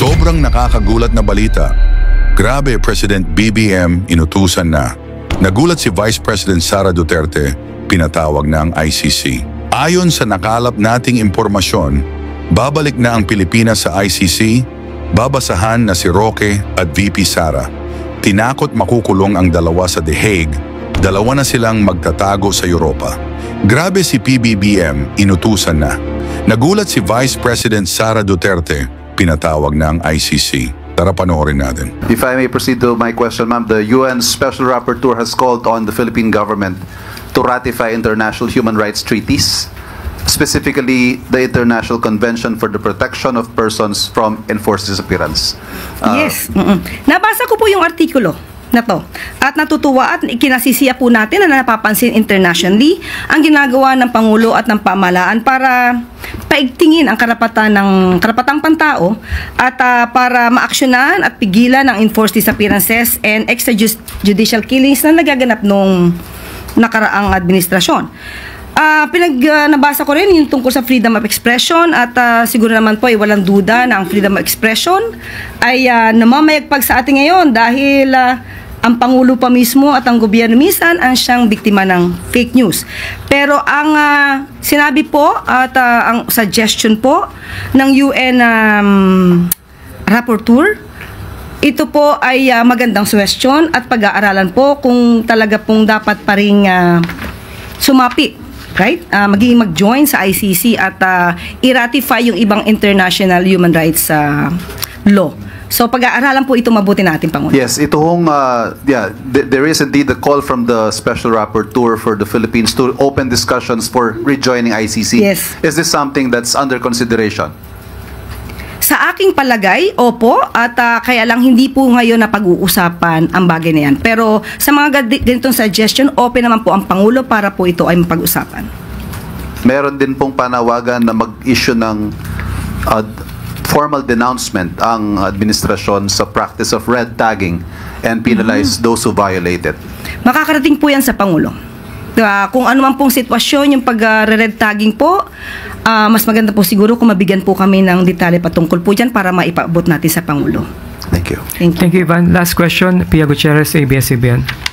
Sobrang nakakagulat na balita. Grabe, President BBM inutusan na. Nagulat si Vice President Sara Duterte, pinatawag na ang ICC. Ayon sa nakalap nating impormasyon, babalik na ang Pilipinas sa ICC, babasahan na si Roque at VP Sara. Tinakot makukulong ang dalawa sa The Hague, dalawa na silang magtatago sa Europa. Grabe si PBBM, inutusan na. Nagulat si Vice President Sara Duterte, pinatawag na ang ICC. Tara panoorin natin. If I may proceed to my question, ma'am, the UN Special Rapporteur has called on the Philippine government to ratify international human rights treaties, specifically the International Convention for the Protection of Persons from Enforced Disappearance. Yes. Nabasa ko po yung artikulo na to. At natutuwa at ikinasisiya po natin na napapansin internationally ang ginagawa ng Pangulo at ng pamahalaan para paigtingin ang karapatang pantao at para maaksyonan at pigilan ang enforced disappearances and extrajudicial killings na nagaganap nung nakaraang administrasyon. Nabasa ko rin yung tungkol sa freedom of expression at siguro naman po ay walang duda na ang freedom of expression ay namamayagpag sa atin ngayon dahil ang Pangulo pa mismo at ang gobyerno minsan ang siyang biktima ng fake news. Pero ang sinabi po at ang suggestion po ng UN Rapporteur, ito po ay magandang suggestion at pag-aaralan po kung talaga pong dapat pa rin sumapi, right? Magiging mag-join sa ICC at i-ratify yung ibang international human rights law. So pag-aaralan po ito mabuti natin, Pangulo. Yes, ito hong, there is indeed a call from the Special Rapporteur for the Philippines to open discussions for rejoining ICC. Yes. Is this something that's under consideration? Sa aking palagay, opo, at kaya lang hindi po ngayon na pag-uusapan ang bagay na yan. Pero sa mga ganitong suggestion, open naman po ang Pangulo para po ito ay mapag-usapan. Meron din pong panawagan na mag-issue ng formal denouncement ang administrasyon sa practice of red tagging and penalize those who violate it. Makakarating po yan sa Pangulo. Kung ano man pong sitwasyon, yung pag-red tagging po, mas maganda po siguro kung mabigyan po kami ng detalye patungkol po dyan para maipaabot natin sa Pangulo. Thank you. Thank you, Ivan. Last question, Pia Gutierrez, ABS-CBN.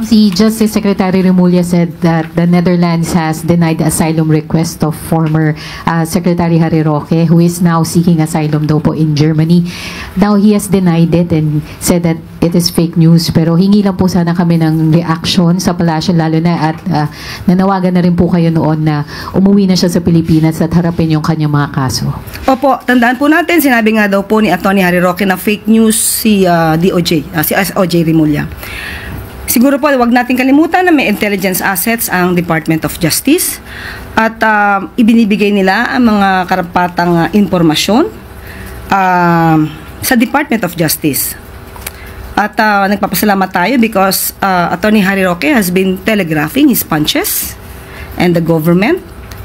Si Justice Secretary Remulla said that the Netherlands has denied the asylum request of former Secretary Harry Roque, who is now seeking asylum daw po in Germany. Now he has denied it and said that it is fake news. Pero hingi lang po sana kami ng reaction sa palasyo, lalo na at nanawagan na rin po kayo noon na umuwi na siya sa Pilipinas at harapin yung kanyang mga kaso. Opo, tandaan po natin, sinabi nga daw po ni Atty. Harry Roque na fake news si DOJ, si SOJ Remulla. Siguro po, wag natin kalimutan na may intelligence assets ang Department of Justice at ibinibigay nila ang mga karapatang impormasyon sa Department of Justice. At nagpapasalamat tayo because Atty. Harry Roque has been telegraphing his punches and the government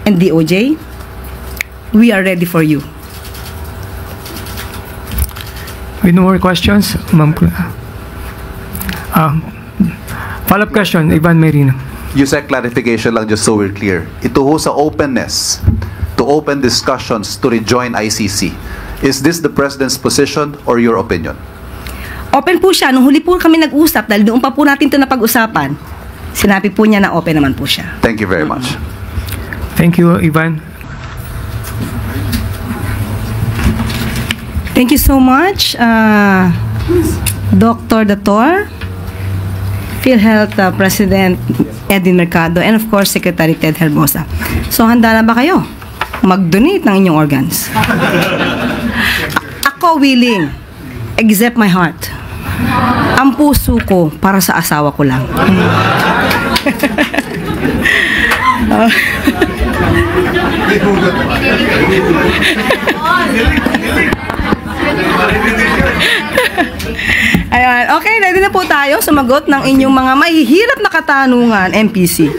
and DOJ. We are ready for you. With no more questions, Ma'am. Follow-up question, Ivan Merino. Yusek, clarification lang just so we're clear. Ito ho sa openness to open discussions to rejoin ICC. Is this the President's position or your opinion? Open po siya. Nung huli po kami nag-usap, dahil doon pa po natin ito napag-usapan, sinabi po niya na open naman po siya. Thank you very much. Thank you, Ivan. Thank you so much, Dr. Dator, PhilHealth President Edwin Mercado, and of course, Secretary Ted Herbosa. So, handa na ba kayo mag-donate ng inyong organs? Ako willing, except my heart. Ang puso ko para sa asawa ko lang. Ayan, okay, ready na po tayo sumagot ng inyong mga mahihirap na katanungan, MPC.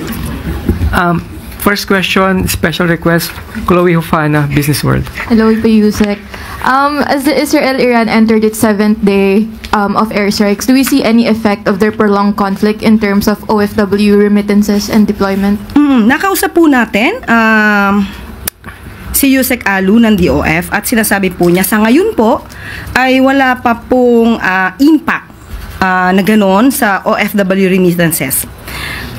First question, special request, Chloe Hufana, Business World. Hello po, Yusek. As the Israel-Iran entered its 7th day of airstrikes, do we see any effect of their prolonged conflict in terms of OFW remittances and deployment? Nakausap po natin si Yusek Alu ng DOF at sinasabi po niya sa ngayon po ay wala pa pong impact na gano'n sa OFW remittances.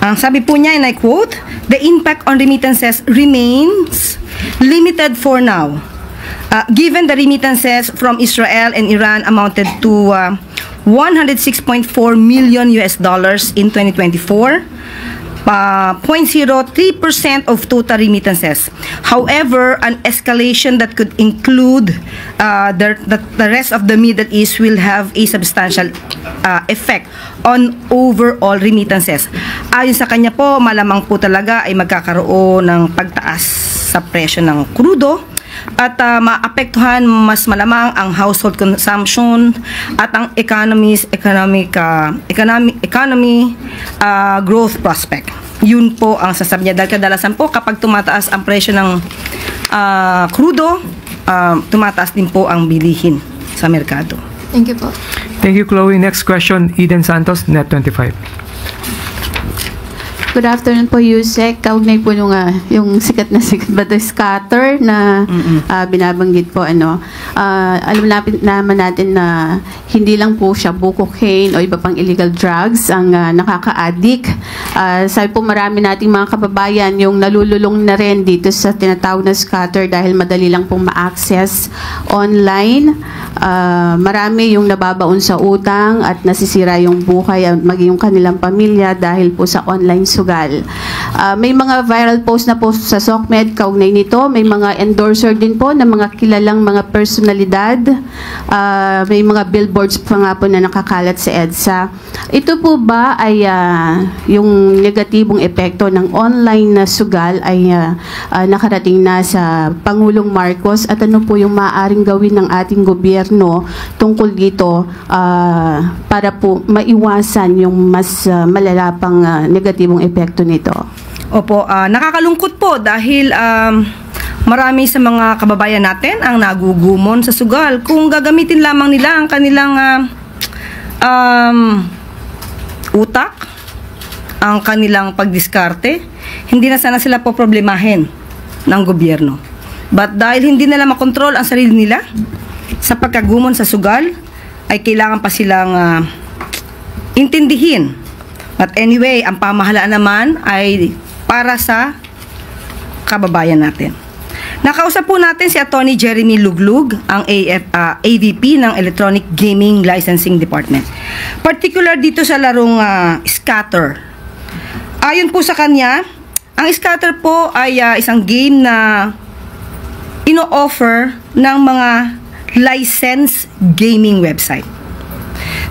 Ang sabi po niya, and I quote, "The impact on remittances remains limited for now. Given the remittances from Israel and Iran amounted to $106.4 million in 2024, 0.03% of total remittances. However, an escalation that could include the rest of the Middle East will have a substantial effect on overall remittances." Ayon sa kanya po, malamang po talaga ay magkakaroon ng pagtaas sa presyo ng krudo at maapektuhan mas malamang ang household consumption at ang economy growth prospect. Yun po ang sasabi niya, dahil kadalasan po kapag tumataas ang presyo ng krudo, tumataas din po ang bilihin sa merkado. Thank you po. Thank you, Chloe. Next question, Eden Santos, Net25. Good afternoon po, Yusek. Kaugnay po yung sikat ba the scatter na binabanggit po, alam naman natin na hindi lang po siya cocaine o iba pang illegal drugs ang nakaka-addict. Sabi po marami nating mga kababayan yung nalululong na rin dito sa tinatawag na scatter dahil madali lang pong ma-access online. Marami yung nababaon sa utang at nasisira yung buhay at maging yung kanilang pamilya dahil po sa online sugal. May mga viral post na po sa SOCMED kaugnay nito. May mga endorser din po ng mga kilalang mga personalidad. May mga billboards pa nga po na nakakalat sa EDSA. Ito po ba ay yung negatibong epekto ng online na sugal ay nakarating na sa Pangulong Marcos, at ano po yung maaaring gawin ng ating gobyerno tungkol dito para po maiwasan yung mas malala pang negatibong epekto nito? Opo, nakakalungkot po dahil marami sa mga kababayan natin ang nagugumon sa sugal. Kung gagamitin lamang nila ang kanilang utak, ang kanilang pagdiskarte, hindi na sana sila po problemahin ng gobyerno. But dahil hindi nila makontrol ang sarili nila sa pagkagumon sa sugal, ay kailangan pa silang intindihin. But anyway, ang pamahalaan naman ay para sa kababayan natin. Nakausap po natin si Attorney Jeremy Luglug, ang AVP ng Electronic Gaming Licensing Department. Particular dito sa larong scatter. Ayon po sa kanya, ang scatter po ay isang game na ino-offer ng mga licensed gaming website.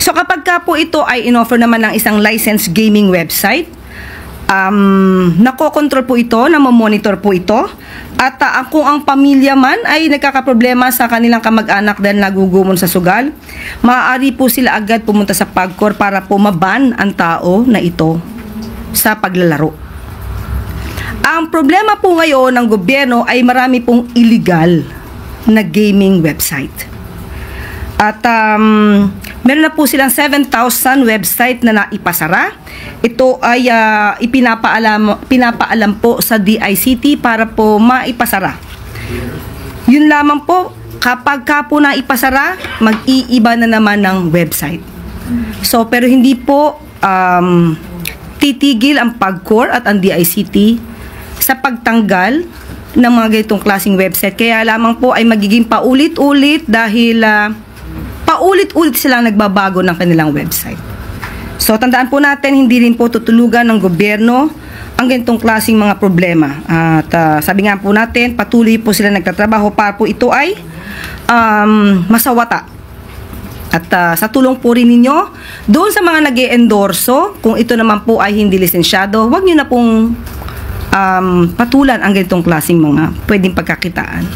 So kapag ka po ito ay in-offer naman ng isang licensed gaming website, nakokontrol po ito, namomonitor po ito, at kung ang pamilya man ay nagkakaproblema sa kanilang kamag-anak dahil nagugumon sa sugal, maaari po sila agad pumunta sa PAGCOR para po maban ang tao na ito sa paglalaro. Ang problema po ngayon ng gobyerno ay marami pong illegal na gaming website. At meron na po silang 7,000 website na naipasara. Ito ay pinapaalam po sa DICT para po maipasara. Yun lamang po, kapag ka po naipasara, mag-iiba na naman ng website. So, pero hindi po titigil ang PAGCOR at ang DICT sa pagtanggal ng mga ganitong klaseng website. Kaya lamang po ay magiging paulit-ulit dahil paulit-ulit silang nagbabago ng kanilang website. So, tandaan po natin, hindi rin po tutulugan ng gobyerno ang ganitong klaseng mga problema. At sabi nga po natin, patuloy po sila nagtatrabaho para po ito ay masawata. At sa tulong po rin ninyo, doon sa mga nag-e-endorso, kung ito naman po ay hindi lisensyado, huwag nyo na pong patulan ang ganitong klaseng mga pwedeng pagkakitaan.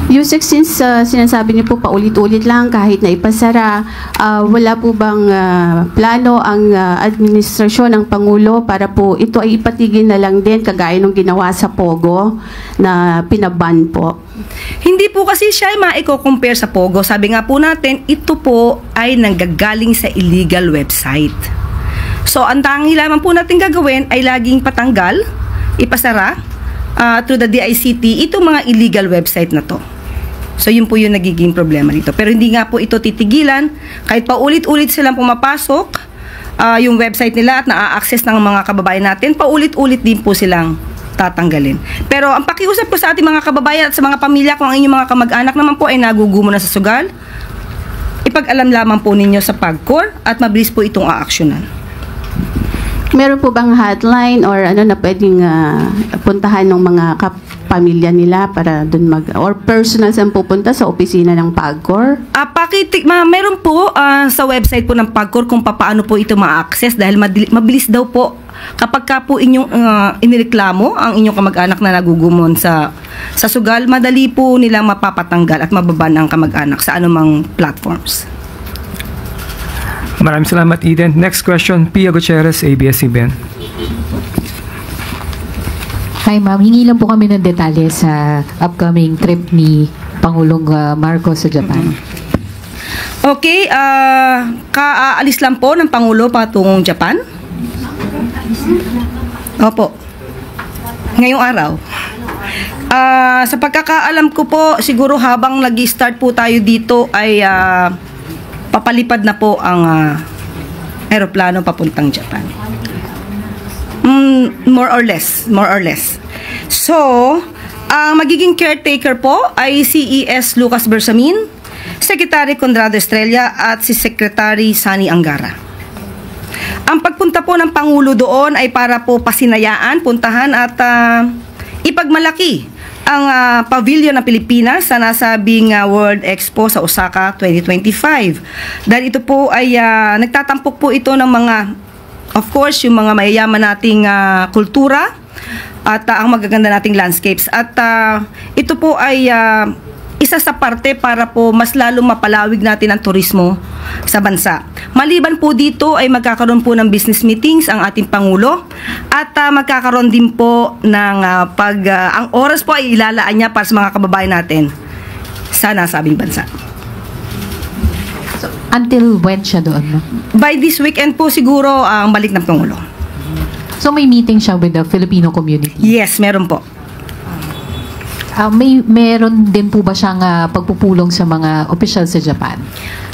Yusek, since sinasabi niyo po paulit-ulit lang kahit na ipasara, wala po bang plano ang administrasyon ng Pangulo para po ito ay ipatigil na lang din kagaya ng ginawa sa Pogo na pinaban po? Hindi po kasi siya ay maiko-compare sa Pogo. Sabi nga po natin, ito po ay nanggagaling sa illegal website. So, ang tangi lamang po natin gagawin ay laging patanggal, ipasara through the DICT itong mga illegal website na to. So yun po yung nagiging problema dito. Pero hindi nga po ito titigilan kahit paulit-ulit silang pumapasok yung website nila at na-access ng mga kababayan natin, paulit-ulit din po silang tatanggalin. Pero ang pakiusap ko sa ating mga kababayan at sa mga pamilya, kung ang inyong mga kamag-anak naman po ay nagugumo na sa sugal, ipag-alam lamang po ninyo sa PAGCOR at mabilis po itong aaksyonan. Meron po bang hotline or ano na pwedeng puntahan ng mga pamilya nila para dun or personal saan pupunta sa opisina ng PAGCOR? Meron po sa website po ng PAGCOR kung paano po ito ma-access dahil mabilis daw po kapag ka po inyong inireklamo ang inyong kamag-anak na nagugumon sa sugal, madali po nilang mapapatanggal at mababan ang kamag-anak sa anumang platforms. Maraming salamat, Eden. Next question, Pia Gutierrez, ABS-CBN. Hi ma'am, hingi lang po kami ng detalye sa upcoming trip ni Pangulong Marcos sa Japan. Okay, kaalis lang po ng Pangulo patungong Japan? Opo. Ngayong araw. Sa pagkakaalam ko po, siguro habang nag-start po tayo dito ay papalipad na po ang aeroplano papuntang Japan. More or less. So, ang magiging caretaker po ay si E.S. Lucas Bersamin, Secretary Conrado Estrella at si Secretary Sani Angara. Ang pagpunta po ng Pangulo doon ay para po pasinayaan, puntahan at ipagmalaki ang pavilion ng Pilipinas sa nasabing World Expo sa Osaka 2025. Dahil ito po ay nagtatampok po ito ng mga, of course, yung mga mayayaman nating kultura at ang magaganda nating landscapes. At ito po ay isa sa parte para po mas lalong mapalawig natin ang turismo sa bansa. Maliban po dito ay magkakaroon po ng business meetings ang ating Pangulo at magkakaroon din po ng ang oras po ay ilalaan niya para sa mga kababayan natin sa nasabing bansa. So, until when siya doon? By this weekend po siguro ang balik ng Pangulo. So may meeting siya with the Filipino community? Yes, meron po. Meron din po ba siyang pagpupulong sa mga opisyal sa Japan?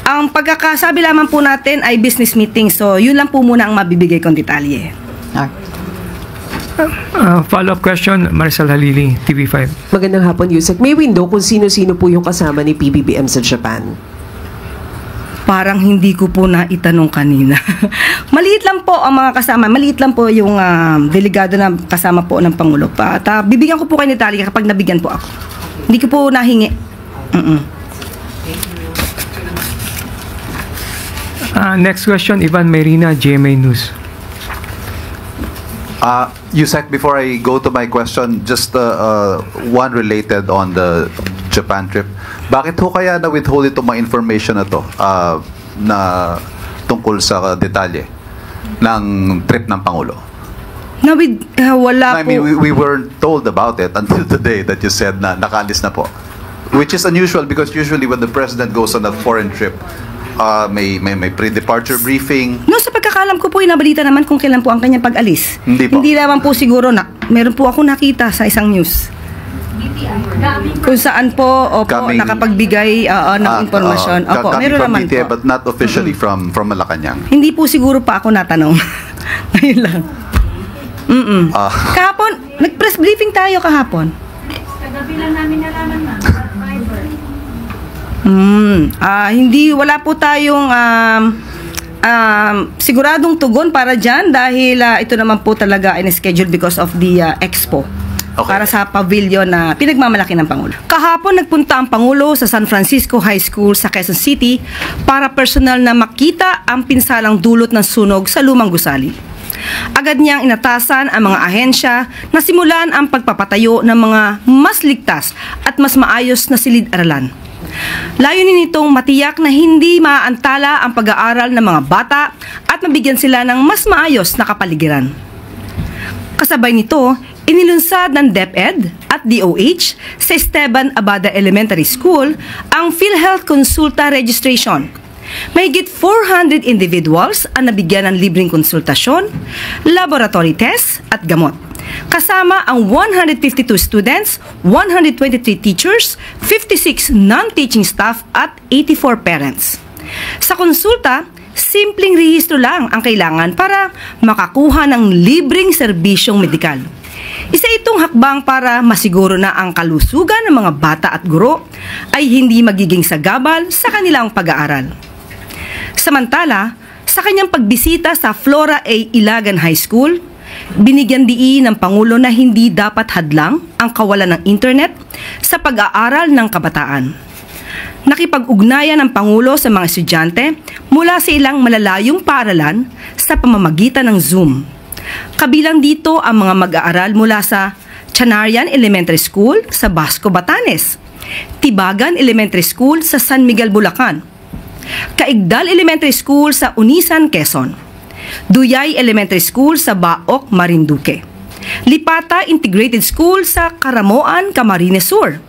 Ang pagkakasabi lamang po natin ay business meeting. So, yun lang po muna ang mabibigay kong detalye. Follow-up question, Maricel Halili, TV5. Magandang hapon, Yusek. May window kung sino-sino po yung kasama ni PBBM sa Japan? Parang hindi ko po naitanong kanina. Maliit lang po ang mga kasama. Maliit lang po yung delegado na kasama po ng Pangulo. At bibigyan ko po kayo ni Talia kapag nabigyan po ako. Hindi ko po nahingi. Next question, Ivan Mayrina, GMA News. Yusek, before I go to my question, just one related on the Japan trip. Bakit ho kaya na-withhold itong mga information na to na tungkol sa detalye ng trip ng Pangulo? Wala I mean, po. we weren't told about it until today that you said na nakaalis na po. Which is unusual because usually when the President goes on a foreign trip, may pre-departure briefing. No, sa pagkakalam ko po, inabalita naman kung kailan po ang kanyang pag-alis. Hindi po. Hindi naman po siguro na, meron po ako nakita sa isang news. Kung saan po, nakapagbigay ng impormasyon. Opo, meron naman po. But not officially from Malacanang. Hindi po siguro pa ako natanong. Ayun lang. Kahapon, nag-press briefing tayo kahapon. Kagabi lang namin nalaman na. Wala po tayong siguradong tugon para dyan dahil ito naman po talaga ay scheduled because of the expo. Okay. Para sa pavilion na pinagmamalaki ng Pangulo. Kahapon nagpunta ang Pangulo sa San Francisco High School sa Quezon City para personal na makita ang pinsalang dulot ng sunog sa lumang gusali. Agad niyang inatasan ang mga ahensya na simulan ang pagpapatayo ng mga mas ligtas at mas maayos na silid-aralan. Layunin nitong matiyak na hindi maaantala ang pag-aaral ng mga bata at mabigyan sila ng mas maayos na kapaligiran. Kasabay nito, inilunsad ng DepEd at DOH sa Esteban Abada Elementary School ang PhilHealth Consulta Registration. Mahigit 400 individuals ang nabigyan ng libreng konsultasyon, laboratory tests at gamot. Kasama ang 152 students, 123 teachers, 56 non-teaching staff at 84 parents. Sa konsulta, simpleng rehistro lang ang kailangan para makakuha ng libreng serbisyong medikal. Isa itong hakbang para masiguro na ang kalusugan ng mga bata at guro ay hindi magiging sagabal sa kanilang pag-aaral. Samantala, sa kanyang pagbisita sa Flora A. Ilagan High School, binigyan diin ng Pangulo na hindi dapat hadlang ang kawalan ng internet sa pag-aaral ng kabataan. Nakipag-ugnayan ng Pangulo sa mga estudyante mula sa ilang malalayong paaralan sa pamamagitan ng Zoom. Kabilang dito ang mga mag-aaral mula sa Chanarian Elementary School sa Basco, Batanes, Tibagan Elementary School sa San Miguel, Bulacan, Kaigdal Elementary School sa Unisan, Quezon, Duyay Elementary School sa Baok, Marinduque, Lipata Integrated School sa Caramoan, Camarines Sur,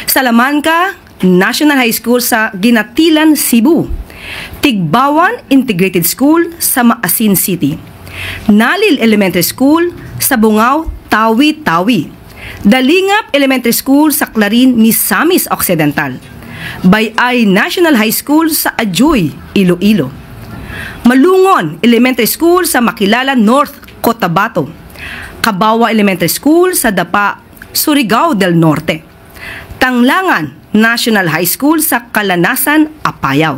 Salamanca National High School sa Ginatilan, Cebu, Tigbawan Integrated School sa Maasin City, Nalil Elementary School sa Bungaw, Tawi-Tawi, Dalingap Elementary School sa Clarin, Misamis Occidental, Bayay National High School sa Ajoy, Iloilo, Malungon Elementary School sa Makilala North, Cotabato, Cabawa Elementary School sa Dapa, Surigao del Norte, Tanglangan National High School sa Kalanasan, Apayao.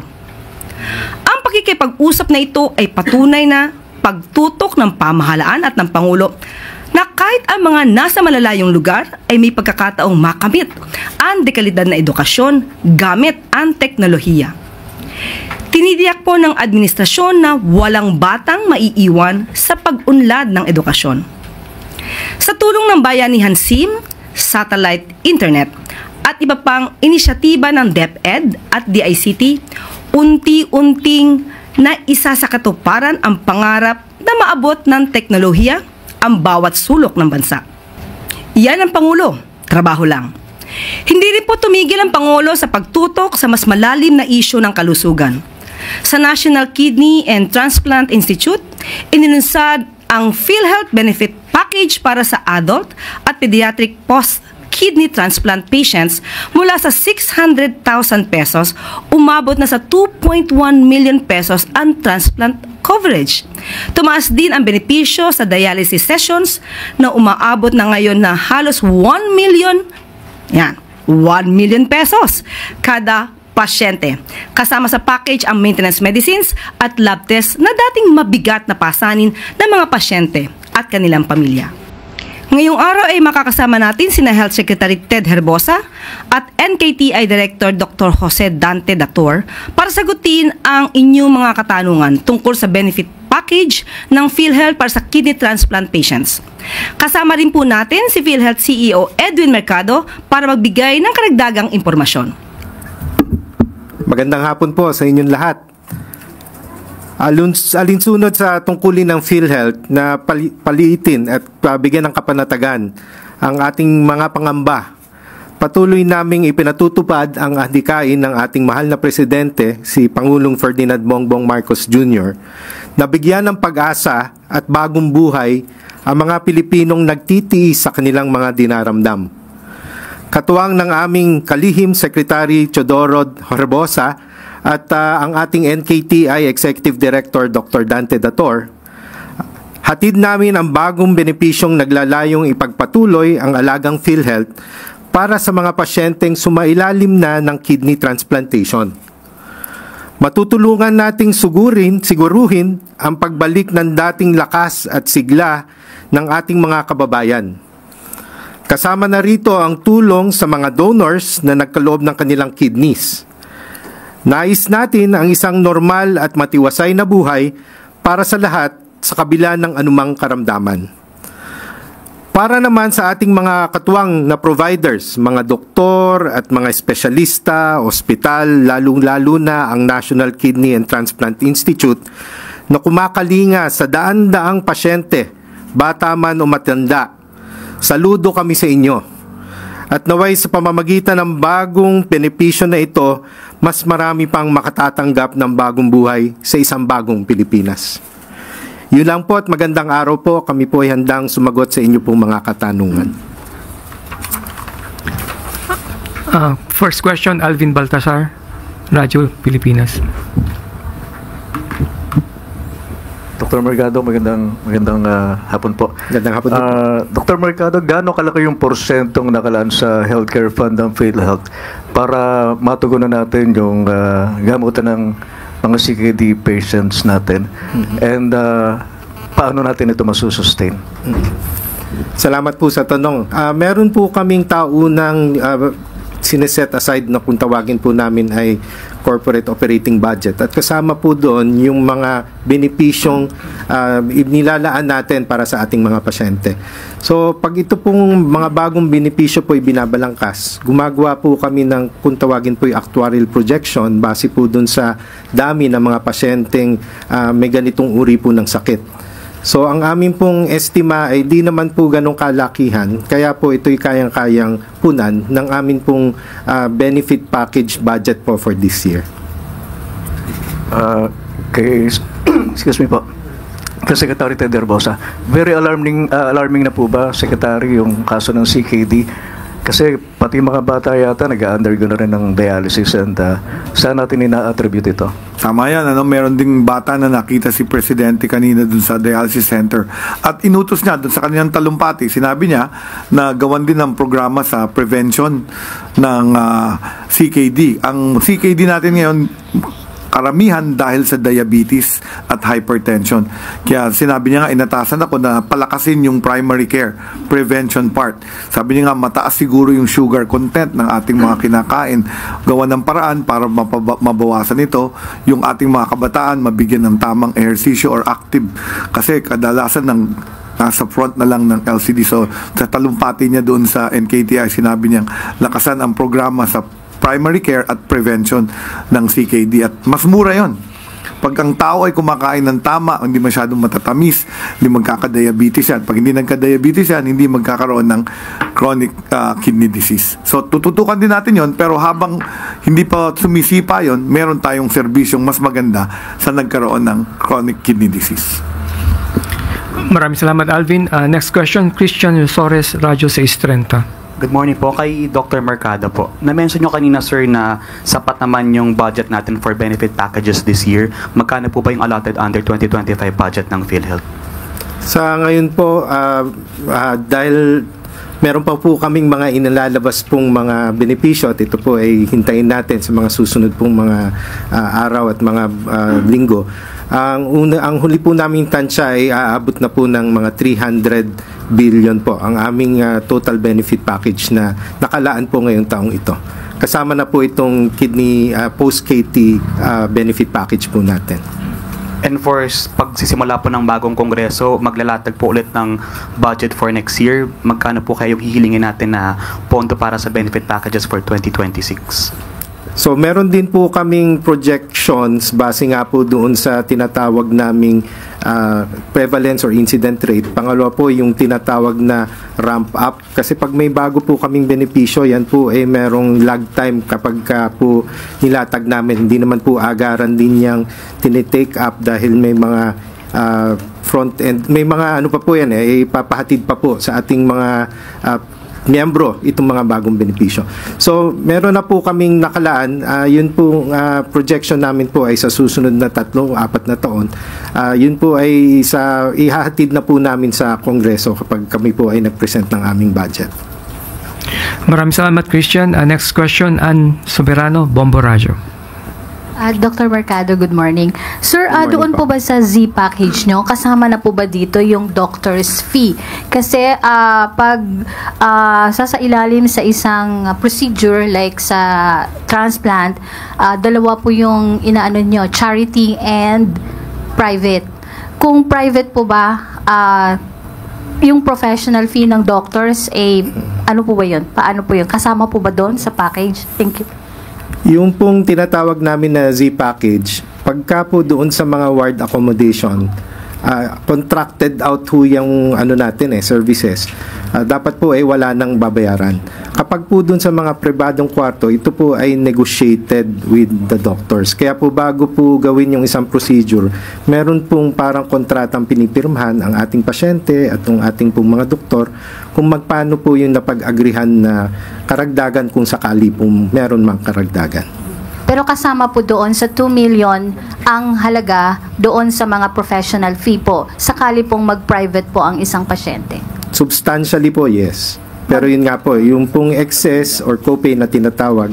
Ang pakikipag-usap na ito ay patunay na pagtutok ng pamahalaan at ng Pangulo na kahit ang mga nasa malalayong lugar ay may pagkakataong makamit ang dekalidad na edukasyon gamit ang teknolohiya. Tinidiyak po ng administrasyon na walang batang maiiwan sa pag-unlad ng edukasyon. Sa tulong ng Bayanihan SIM, satellite internet, at iba pang inisyatiba ng DepEd at DICT, unti-unting na isa sa katuparan ang pangarap na maabot ng teknolohiya ang bawat sulok ng bansa. Iyan ang Pangulo, trabaho lang. Hindi rin po tumigil ang Pangulo sa pagtutok sa mas malalim na isyu ng kalusugan. Sa National Kidney and Transplant Institute, inilunsad ang PhilHealth Benefit Package para sa adult at pediatric post-kidney transplant patients mula sa 600,000 pesos, umabot na sa 2.1 million pesos ang transplant coverage. Tumaas din ang benepisyo sa dialysis sessions na umaabot na ngayon na halos 1 million pesos kada pasyente. Kasama sa package ang maintenance medicines at lab tests na dating mabigat na pasanin ng mga pasyente at kanilang pamilya. Ngayong araw ay makakasama natin sina Health Secretary Ted Herbosa at NKTI Director Dr. Jose Dante Dator para sagutin ang inyong mga katanungan tungkol sa benefit package ng PhilHealth para sa kidney transplant patients. Kasama rin po natin si PhilHealth CEO Edwin Mercado para magbigay ng karagdagang impormasyon. Magandang hapon po sa inyong lahat. Alinsunod sa tungkulin ng PhilHealth na paliitin at bigyan ng kapanatagan ang ating mga pangamba, patuloy naming ipinatutupad ang adhikain ng ating mahal na presidente, si Pangulong Ferdinand Bongbong Marcos Jr., na bigyan ng pag-asa at bagong buhay ang mga Pilipinong nagtitiis sa kanilang mga dinaramdam. Katuwang ng aming kalihim Secretary Teodoro Herbosa at ang ating NKTI Executive Director Dr. Dante Dator, hatid namin ang bagong benepisyong naglalayong ipagpatuloy ang alagang PhilHealth para sa mga pasyenteng sumailalim na ng kidney transplantation. Matutulungan nating siguruhin ang pagbalik ng dating lakas at sigla ng ating mga kababayan. Kasama na rito ang tulong sa mga donors na nagkaloob ng kanilang kidneys. Nais natin ang isang normal at matiwasay na buhay para sa lahat sa kabila ng anumang karamdaman. Para naman sa ating mga katuwang na providers, mga doktor at mga espesyalista, ospital, lalong-lalo na ang National Kidney and Transplant Institute na kumakalinga sa daan-daang pasyente, bata man o matanda, saludo kami sa inyo. At naway sa pamamagitan ng bagong benepisyo na ito, mas marami pang makatatanggap ng bagong buhay sa isang bagong Pilipinas. Yun lang po at magandang araw po. Kami po ay handang sumagot sa inyo pong mga katanungan. First question, Alvin Baltasar, Radyo Pilipinas. Dr. Mercado, magandang hapon po. Magandang hapon po. Dr. Mercado, gaano kalaki yung porsyentong nakalaan sa healthcare fund ng PhilHealth para matugunan natin yung gamutan ng mga CKD patients natin? And paano natin ito masusustain? Salamat po sa tanong. Meron po kaming taunang sineset aside na kung tawagin po namin ay corporate operating budget. At kasama po doon yung mga benepisyong nilalaan natin para sa ating mga pasyente. So, pag ito pong mga bagong benepisyo po ay binabalangkas, gumagawa po kami ng kung tawagin po yung actuarial projection base po doon sa dami ng mga pasyenteng may ganitong uri po ng sakit. So, ang amin pong estima ay di naman po ganong kalakihan, kaya po ito'y kayang-kayang punan ng amin pong benefit package budget po for this year. Excuse me po. Secretary Ted Herbosa, very alarming na po ba, Secretary, yung kaso ng CKD? Kasi pati mga bata yata nag-undergo na rin ng dialysis and saan natin ina-attribute ito? Tama yan, meron ding bata na nakita si Presidente kanina dun sa dialysis center at inutos niya dun sa kanilang talumpati, sinabi niya na gawan din ng programa sa prevention ng CKD. Ang CKD natin ngayon karamihan dahil sa diabetes at hypertension. Kaya sinabi niya nga, inatasan ako na palakasin yung primary care, prevention part. Sabi niya nga, mataas siguro yung sugar content ng ating mga kinakain. Gawa ng paraan para mabawasan ito, yung ating mga kabataan mabigyan ng tamang ehersisyo or active. Kasi kadalasan nasa front na lang ng LCD. So, sa talumpati niya doon sa NKTI, sinabi niya, lakasan ang programa sa primary care at prevention ng CKD at mas mura yon. Pag ang tao ay kumakain ng tama, hindi masyadong matatamis, hindi magkakadiabetes yan. Pag hindi nagka-diabetes yan, hindi magkakaroon ng chronic kidney disease. So tututukan din natin yon, pero habang hindi pa sumisipa yon, meron tayong serbisyong mas maganda sa nagkaroon ng chronic kidney disease. Maraming salamat, Alvin. Next question, Christian Rosores, Radyo 630. Good morning po kay Dr. Mercado po. Na-mention nyo kanina, sir, na sapat naman yung budget natin for benefit packages this year. Magkano po ba yung allotted under 2025 budget ng PhilHealth? Sa ngayon po, dahil meron pa po kaming mga inalalabas pong mga benepisyo at ito po ay hintayin natin sa mga susunod pong mga araw at mga linggo. Ang huli po naming tansya ay aabot na po ng mga 300 billion po ang aming total benefit package na nakalaan po ngayong taong ito. Kasama na po itong kidney post-KT benefit package po natin. And for pagsisimula po ng bagong kongreso, maglalatag po ulit ng budget for next year. Magkano po kayo hihilingin natin na pondo para sa benefit packages for 2026? So meron din po kaming projections base nga po doon sa tinatawag naming prevalence or incident rate. Pangalawa po yung tinatawag na ramp up. Kasi pag may bago po kaming benepisyo, yan po ay merong lag time kapag po nilatag namin. Hindi naman po agaran din yung tinitake up dahil may mga front end, may mga ano pa po yan ipapahatid pa po sa ating mga miyembro itong mga bagong benepisyo. So, meron na po kaming nakalaan. Yun po, projection namin po ay sa susunod na 3-4 na taon. Yun po ay ihahatid na po namin sa Kongreso kapag kami po ay nag-present ng aming budget. Maraming salamat, Christian. Next question, Ann Soberano, Bombo Radio. Dr. Mercado, good morning. Sir, Good morning doon po ba sa Z package nyo, kasama na po ba dito yung doctor's fee? Kasi pag sasailalim sa isang procedure like sa transplant, dalawa po yung inaano nyo, charity and private. Kung private po ba, yung professional fee ng doctors, ano po ba yun? Paano po yun? Kasama po ba doon sa package? Thank you. Yung pong tinatawag namin na Z package, pagka po doon sa mga ward accommodation, contracted out ho yung natin services, dapat po ay wala nang babayaran. Kapag po dun sa mga pribadong kwarto, ito po ay negotiated with the doctors. Kaya po bago po gawin yung isang procedure, meron pong parang kontratang pinipirmahan ang ating pasyente at ang ating pong mga doktor kung magpaano po yung napag-agrihan na karagdagan kung sakali po meron mang karagdagan. Pero kasama po doon sa 2 million ang halaga doon sa mga professional fee po, sakali pong mag-private po ang isang pasyente. Substantially po, yes. Pero yun nga po, yung pong excess or copay na tinatawag,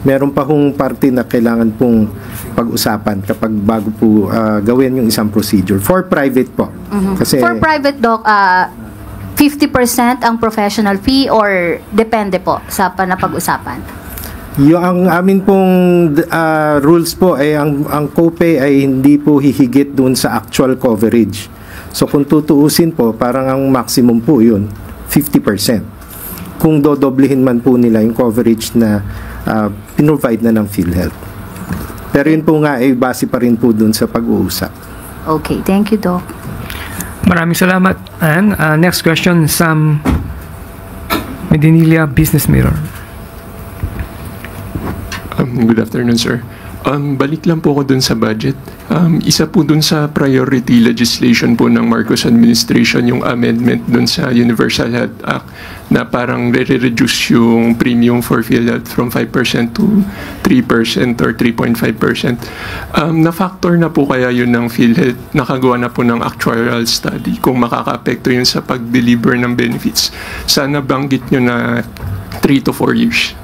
meron pa hong parte na kailangan pong pag-usapan kapag bago po gawin yung isang procedure. For private po. Kasi, For private, Doc, 50% ang professional fee or depende po sa panapag-usapan? yung ang amin pong rules po ay ang copay ay hindi po hihigit doon sa actual coverage. So kung tutuusin po, parang ang maximum po yun, 50%. Kung dodoblehin man po nila yung coverage na pinrovide na ng PhilHealth. Pero yun po nga ay base pa rin po doon sa pag-uusap. Okay, thank you, Doc. Maraming salamat. And next question, Sam Medinilla, Business Mirror. Good afternoon, sir. Balik lang po ako dun sa budget. Isa po dun sa priority legislation po ng Marcos administration yung amendment dun sa Universal Health Act na parang re-reduce yung premium for PhilHealth from 5% to 3% or 3.5%. Na-factor na po kaya yun ng PhilHealth, nakagawa na po ng actuarial study kung makaka-apekto yun sa pag-deliver ng benefits. Sana banggit nyo na 3 to 4 years.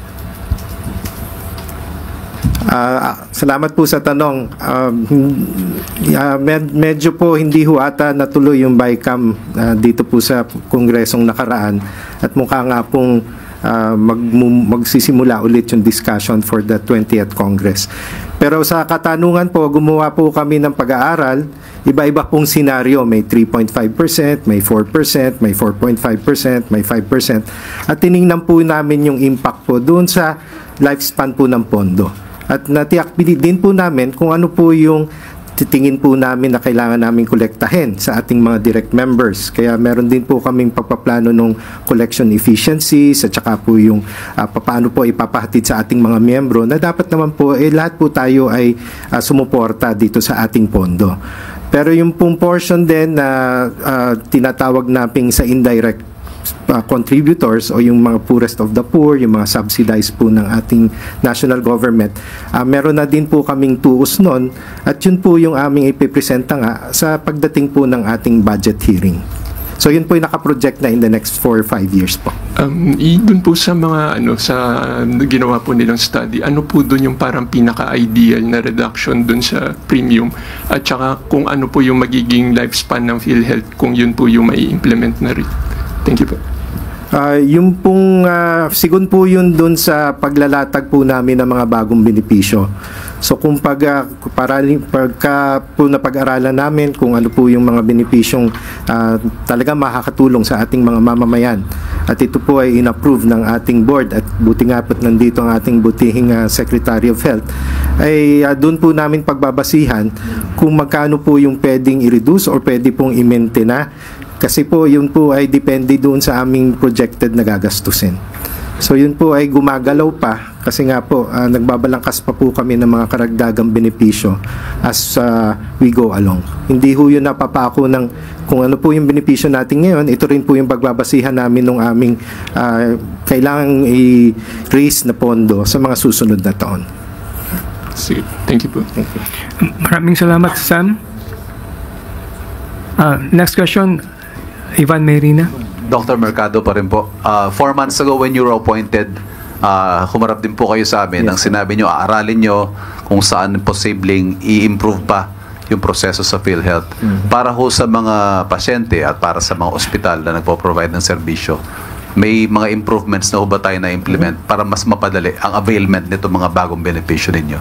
Salamat po sa tanong. Medyo po hindi ho ata natuloy yung BICAM dito po sa kongresong nakaraan at mukha nga pong magsisimula ulit yung discussion for the 20th Congress. Pero sa katanungan po, gumawa po kami ng pag-aaral, iba-iba pong senaryo, may 3.5%, may 4%, may 4.5%, may 5%, at tiningnan po namin yung impact po doon sa lifespan po ng pondo. At natiyak din po namin kung ano po yung titingin po namin na kailangan namin kolektahin sa ating mga direct members. Kaya meron din po kaming pagpaplano ng collection efficiencies at saka po yung paano po ipapahatid sa ating mga miyembro na dapat naman po lahat po tayo ay sumuporta dito sa ating pondo. Pero yung pong portion din na tinatawag namin sa indirect contributors o yung mga poorest of the poor, yung mga subsidized po ng ating national government, meron na din po kaming tuos nun at yun po yung aming ipipresenta nga sa pagdating po ng ating budget hearing. So yun po yung nakaproject na in the next 4 or 5 years po. Dun po sa mga sa ginawa po nilang study, ano po dun yung parang pinaka-ideal na reduction dun sa premium at saka kung ano po yung magiging lifespan ng PhilHealth kung yun po yung may implement na rin. Thank you po. Yung pong sigun po yun dun sa paglalatag po namin ng mga bagong benepisyo. So kung pagka po napag-aralan namin kung ano po yung mga benepisyong talaga makakatulong sa ating mga mamamayan at ito po ay in-approve ng ating board at buti nga po nandito ang ating butihing Secretary of Health ay dun po namin pagbabasihan kung magkano po yung pwedeng i-reduce or pwede pong i-maintain na. Kasi po, yun po ay depende doon sa aming projected na gagastusin. So yun po ay gumagalaw pa kasi nga po, nagbabalangkas pa po kami ng mga karagdagang benepisyo as we go along. Hindi ho yun napapako ng kung ano po yung benepisyo natin ngayon, ito rin po yung pagbabasihan namin ng aming kailangang i-raise na pondo sa mga susunod na taon. Sige, thank you po. Thank you. Maraming salamat, Sam. Next question, Ivan Mayrina. Dr. Mercado pa rin po. 4 months ago when you were appointed, humarap din po kayo sa amin. Ang sinabi nyo, aaralin nyo kung saan posibleng i-improve pa yung proseso sa PhilHealth. Para ho sa mga pasyente at para sa mga ospital na nagpo-provide ng serbisyo, may mga improvements na ho ba tayo na-implement para mas mapadali ang availment nito mga bagong benepisyo ninyo?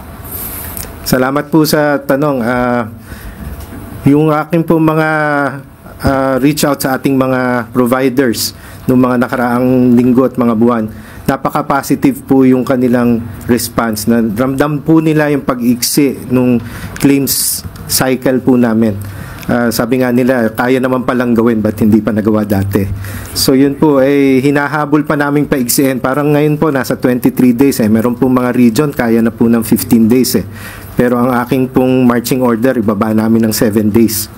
Salamat po sa tanong. Yung aking po mga reach out sa ating mga providers noong mga nakaraang linggo at mga buwan, napaka-positive po yung kanilang response na ramdam po nila yung pag-iksi nung claims cycle po namin. sabi nga nila, kaya naman palang gawin, ba't hindi pa nagawa dati? So yun po, hinahabol pa naming paiksiin. Parang ngayon po, nasa 23 days. Meron po mga region, kaya na po ng 15 days. Pero ang aking pong marching order, ibaba namin ng 7 days.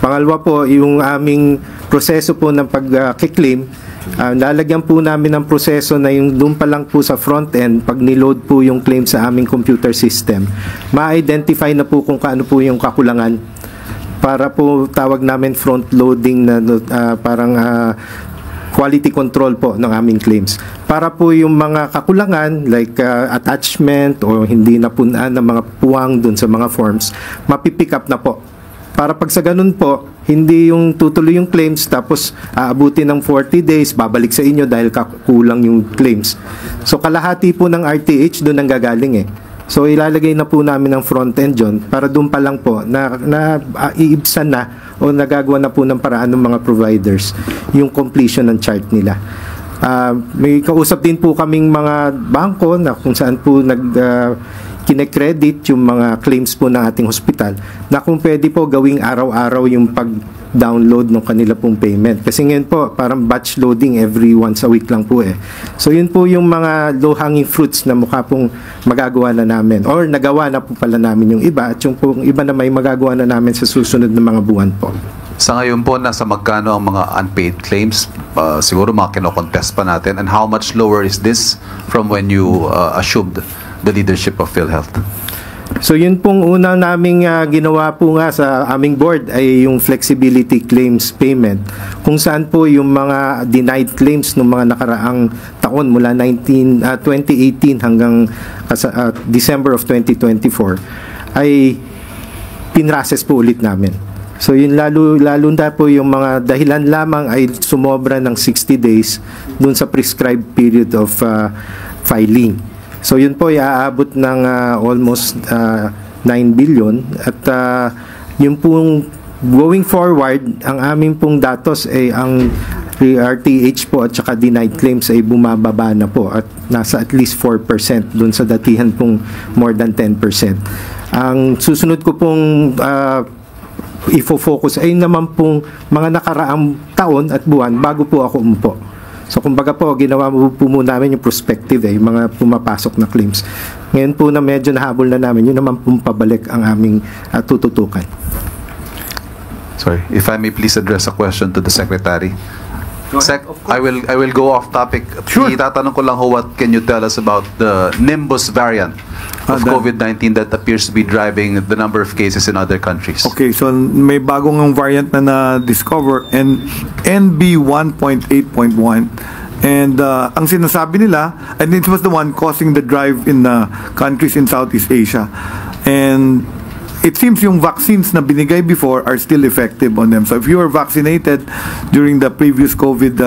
Pangalawa po, yung aming proseso po ng pag-claim, lalagyan po namin ng proseso na yung doon pa lang po sa front end, pag niload po yung claim sa aming computer system, ma-identify na po kung kaano po yung kakulangan, para po tawag namin front loading na parang quality control po ng aming claims. Para po yung mga kakulangan like attachment o hindi napunaan ng mga puwang dun sa mga forms, mapipick up na po. Para pag sa ganun po, hindi yung tutuloy yung claims tapos aabutin ng 40 days, babalik sa inyo dahil kulang yung claims. So kalahati po ng RTH doon ang gagaling So ilalagay na po namin ng front end dyan para doon pa lang po na iibsan na o nagagawa na po ng paraan ng mga providers yung completion ng chart nila. May kausap din po kaming mga bangko na kung saan po kine-credit yung mga claims po ng ating hospital na kung pwede po gawing araw-araw yung pag-download ng kanila pong payment. Kasi ngayon po, parang batch loading every once a week lang po So yun po yung mga low-hanging fruits na mukha pong magagawa na namin or nagawa na po pala namin yung iba at yung po iba na may magagawa na namin sa susunod na mga buwan po. Sa ngayon po, nasa magkano ang mga unpaid claims? Siguro mga kino-contest pa natin. And how much lower is this from when you assumed the leadership of PhilHealth? So yun pong una naming ginawa po nga sa aming board ay yung flexibility claims payment, kung saan po yung mga denied claims ng mga nakaraang taon mula 2018 hanggang December of 2024 ay pinrases po ulit namin. So yun lalo na po yung mga dahilan lamang ay sumobra ng 60 days dun sa prescribed period of filing. So yun po iaabot ng almost 9 billion at yung pong going forward, ang aming pong datos ay ang RTH po at saka denied claims ay bumababa na po at nasa at least 4% dun sa datihan pong more than 10%. Ang susunod ko pong ifo-focus ay naman pong mga nakaraang taon at buwan bago po ako umupo. So kumbaga po, ginawa po muna namin yung prospective yung mga pumapasok na claims. Ngayon po na medyo nahabol na namin, yun naman pong pabalik ang aming tututukan. Sorry, if I may please address a question to the Secretary. I will go off topic. Sure. Itatanong ko lang what can you tell us about the Nimbus variant of COVID-19 that appears to be driving the number of cases in other countries? Okay, so may bagong variant na na-discover, NB 1.8.1. And ang sinasabi nila, and it was the one causing the drive in countries in Southeast Asia. And it seems yung vaccines na binigay before are still effective on them. So if you were vaccinated during the previous COVID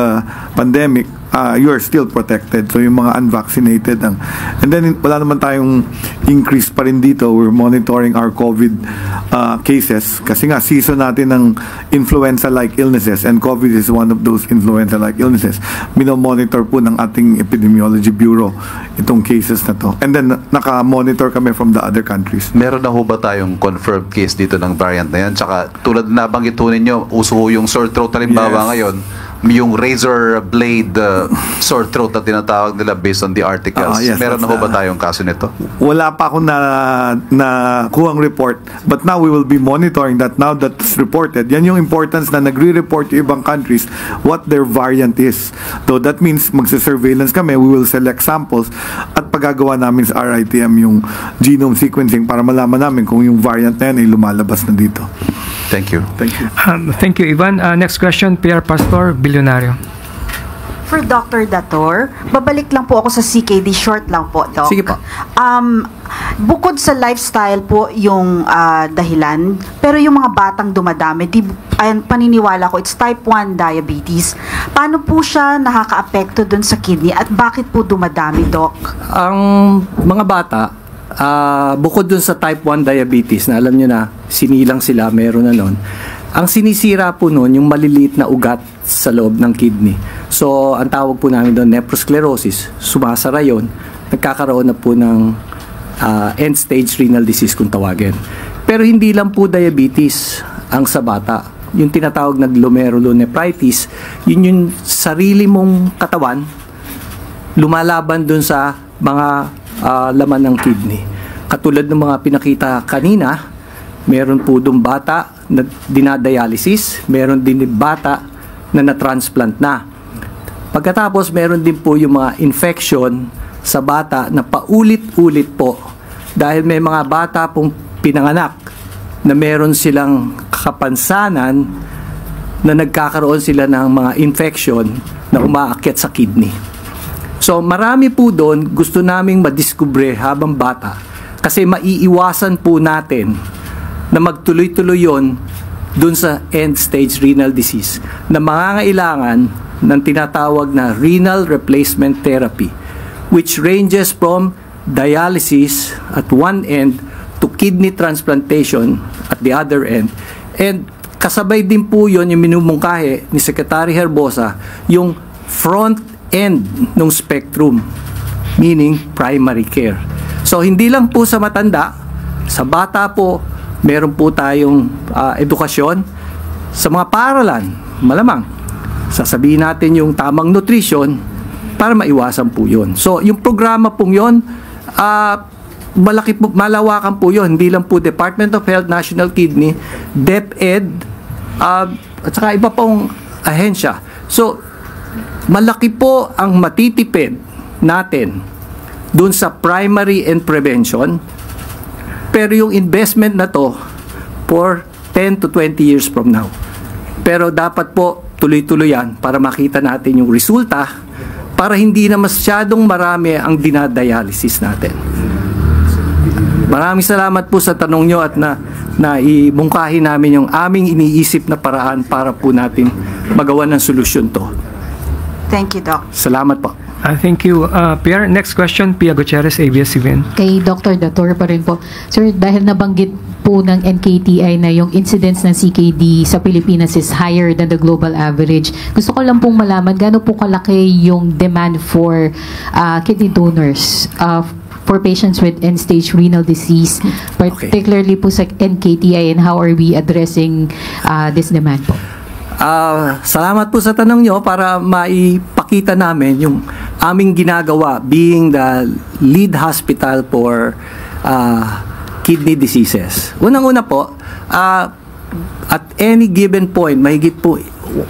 pandemic, you are still protected. So yung mga unvaccinated and then wala naman tayong increase pa rin dito. We're monitoring our COVID cases kasi nga season natin ng influenza-like illnesses and COVID is one of those influenza-like illnesses. Minomonitor po ng ating Epidemiology Bureau itong cases na to. And then naka-monitor kami from the other countries. Meron na ho ba tayong confirmed case dito ng variant na yan? Tsaka tulad na banggit ho ninyo, uso ho yung sore throat halimbawa ngayon, yung razor blade sore throat na tinatawag nila based on the articles. Yes, meron na ho ba tayong kaso nito? Wala pa akong na kuhang report, but now we will be monitoring that now that's reported. Yan yung importance na nagre-report yung ibang countries what their variant is. So that means magsa-surveillance kami, we will select samples at pagagawa namin sa RITM yung genome sequencing para malaman namin kung yung variant na yan ay lumalabas na dito. Thank you. Thank you. Thank you, Ivan. Next question, Pierre Pastor, Bilyonaryo. For Dr. Dator, babalik lang po ako sa CKD, short lang po, Doc. Sige po. Bukod sa lifestyle po yung dahilan, pero yung mga batang dumadami, paniniwala ko, it's type 1 diabetes. Paano po siya nakaka-apekto dun sa kidney at bakit po dumadami, Doc? Ang mga bata, bukod dun sa type 1 diabetes, na alam nyo na, sinilang sila, meron na nun. Ang sinisira po nun, yung maliliit na ugat sa loob ng kidney. So, ang tawag po namin doon, nephrosclerosis. Sumasara yun. Nagkakaroon na po ng end-stage renal disease kung tawagin. Pero hindi lang po diabetes ang sa bata. Yung tinatawag na glomerulonephritis, yun yung sarili mong katawan lumalaban dun sa mga laman ng kidney. Katulad ng mga pinakita kanina, meron po dong bata na dinadialysis, meron din bata na na-transplant na. Pagkatapos, meron din po yung mga infection sa bata na paulit-ulit po dahil may mga bata pong pinanganak na meron silang kapansanan na nagkakaroon sila ng mga infection na umaakyat sa kidney. So marami po doon gusto naming madiskubre habang bata kasi maiiwasan po natin na magtuloy-tuloy yon doon sa end-stage renal disease na mangangailangan ng tinatawag na renal replacement therapy which ranges from dialysis at one end to kidney transplantation at the other end. And kasabay din po yon yung minumungkahi ni Secretary Herbosa, yung front end ng spectrum, meaning primary care. So hindi lang po sa matanda, sa bata po, meron po tayong edukasyon. Sa mga paaralan, malamang, sasabihin natin yung tamang nutrition para maiwasan po yun. So yung programa pong yun, malaki po, malawakan po yun. Hindi lang po Department of Health, National Kidney, DepEd, at saka iba pong ahensya. So, malaki po ang matitipid natin dun sa primary and prevention, pero yung investment na to for 10 to 20 years from now. Pero dapat po tuloy-tuloy yan para makita natin yung resulta para hindi na masyadong marami ang dinadialysis natin. Maraming salamat po sa tanong nyo at na ibungkahi namin yung aming iniisip na paraan para po natin magawa ng solusyon to. Thank you, Doc. Salamat po. Thank you. Pierre, next question, Pia Gutierrez, ABS-CBN. Kay Dr. Dator pa rin po. Sir, dahil nabanggit po ng NKTI na yung incidence ng CKD sa Pilipinas is higher than the global average, gusto ko lang pong malaman gaano po kalaki yung demand for kidney donors for patients with end-stage renal disease, particularly po sa NKTI, and how are we addressing this demand po? Salamat po sa tanong nyo para maipakita namin yung aming ginagawa being the lead hospital for kidney diseases. Unang-una po, at any given point, mahigit po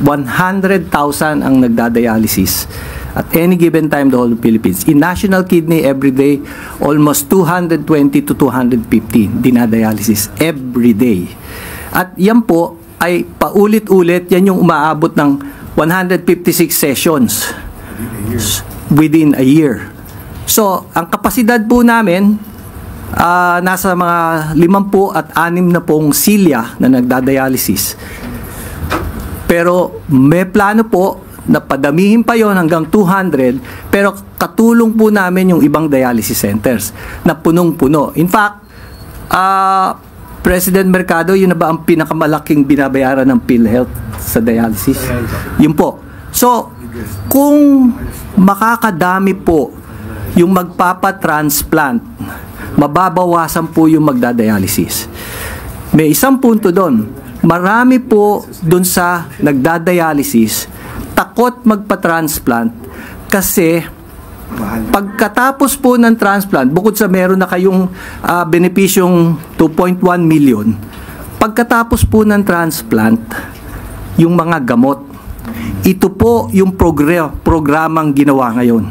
100,000 ang nagdadialysis at any given time the whole of Philippines. In National Kidney, every day, almost 220 to 250 dinadialysis every day. At yan po ay paulit-ulit, yan yung umaabot ng 156 sessions within a year. So, ang kapasidad po namin, nasa mga 50 at 6 na pong silya na nagdadialysis. Pero may plano po na padamihin pa yon hanggang 200, pero katulong po namin yung ibang dialysis centers na punong-puno. In fact, President Mercado, yun na ba ang pinakamalaking binabayaran ng PhilHealth sa dialysis? Yun po. So, kung makakadami po yung magpapatransplant, mababawasan po yung magdadialysis. May isang punto doon. Marami po doon sa nagdadialysis, takot magpatransplant kasi pagkatapos po ng transplant, bukod sa meron na kayong benepisyong 2.1 million, pagkatapos po ng transplant, yung mga gamot, ito po yung programang ginawa ngayon.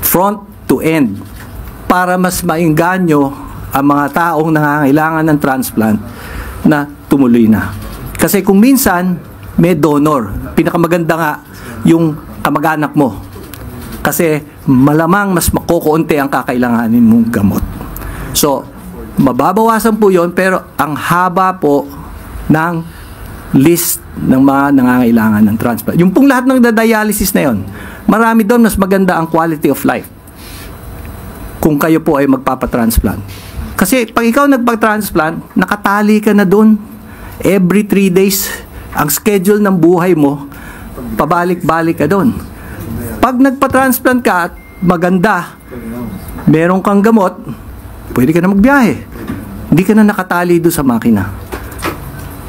Front to end. Para mas maingganyo ang mga taong nangangailangan ng transplant na tumuloy na. Kasi kung minsan, may donor. Pinakamaganda nga yung kamag-anak mo. Kasi malamang mas makukunti ang kakailanganin mong gamot. So, mababawasan po yon, pero ang haba po ng list ng mga nangangailangan ng transplant. Yung pong lahat ng dialysis na yon, marami doon mas maganda ang quality of life kung kayo po ay magpapatransplant. Kasi pag ikaw nagpatransplant, nakatali ka na doon every 3 days. Ang schedule ng buhay mo, pabalik-balik ka doon. Pag nagpa-transplant ka at maganda, meron kang gamot, pwede ka na magbiyahe. Hindi ka na nakatali doon sa makina.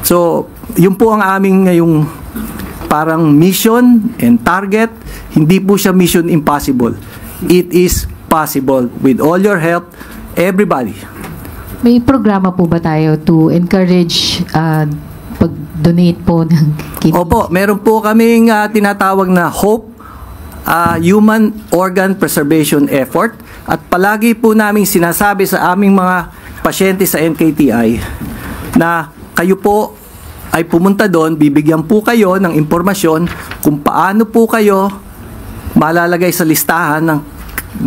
So, yun po ang aming ngayong parang mission and target. Hindi po siya mission impossible. It is possible with all your help, everybody. May programa po ba tayo to encourage pag-donate po ng kidney? Opo, meron po kaming tinatawag na HOPE, Human Organ Preservation Effort, at palagi po naming sinasabi sa aming mga pasyente sa NKTI na kayo po ay pumunta doon, bibigyan po kayo ng impormasyon kung paano po kayo malalagay sa listahan ng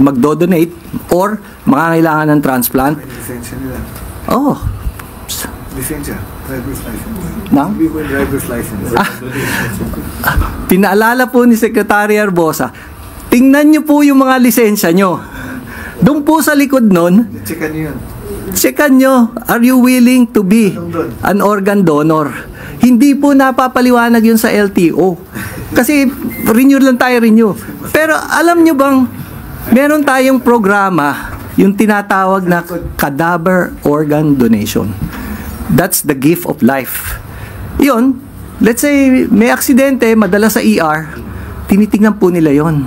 magdo-donate or mangangailangan ng transplant. Lisensya nila. Oh. Lisensya. Driver's license. Nang? Driver's license. Pinaalala po ni Secretary Arbosa, tingnan nyo po yung mga lisensya nyo. Doon po sa likod nun, Checkan nyo yun. checkan nyo, are you willing to be an organ donor? Hindi po napapaliwanag yun sa LTO. Kasi renew lang tayo, renew. Pero alam nyo bang, meron tayong programa, yung tinatawag na cadaver organ donation. That's the gift of life. Yun, let's say may aksidente, madala sa ER, tinitingnan po nila yon.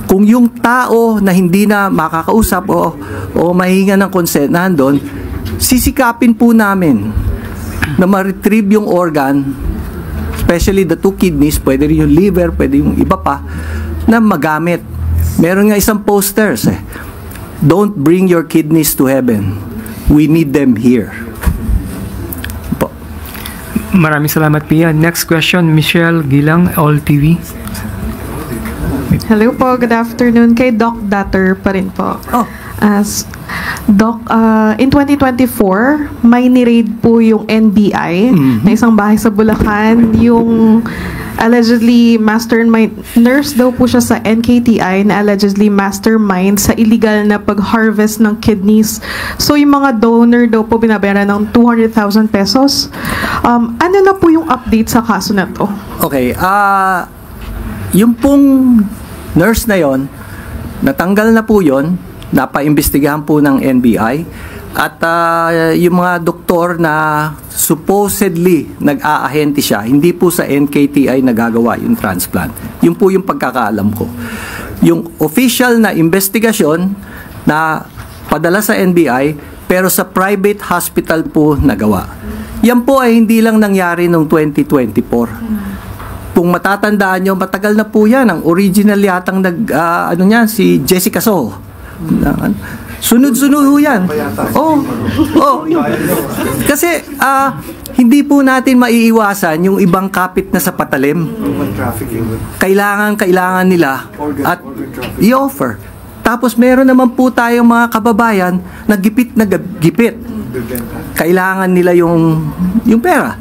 Kung yung tao na hindi na makakausap o mahinga ng consent na doon, sisikapin po namin na ma-retrieve yung organ, especially the 2 kidneys, pwede rin yung liver, pwede yung iba pa, na magamit. Meron nga isang posters don't bring your kidneys to heaven. We need them here. Maraming salamat, Pia. Next question, Michelle Gilang, All TV. Hello po, good afternoon. Kay Doc Datter pa rin po. As Doc, in 2024, may ni-raid po yung NBI na isang bahay sa Bulacan. Yung allegedly mastermind, nurse daw po siya sa NKTI na allegedly mastermind sa illegal na pag-harvest ng kidneys. So yung mga donor daw po binabayaran ng 200,000 pesos. Ano na po yung update sa kaso na to? Okay, yung pong nurse na yon, natanggal na po yon, napaimbestigahan po ng NBI, at yung mga doktor na supposedly nag-aahente siya, hindi po sa NKTI nagagawa yung transplant. Yun po yung pagkakaalam ko. Yung official na investigasyon na padala sa NBI, pero sa private hospital po nagawa. Yan po ay hindi lang nangyari noong 2024. Kung matatandaan nyo, matagal na po yan. Ang original yatang si Jessica Soho. Sunod-sunod ho yan. Kasi hindi po natin maiiwasan yung ibang kapit na sa patalim. Kailangan nila at i-offer. Tapos meron naman po tayong mga kababayan na gipit. Kailangan nila yung pera.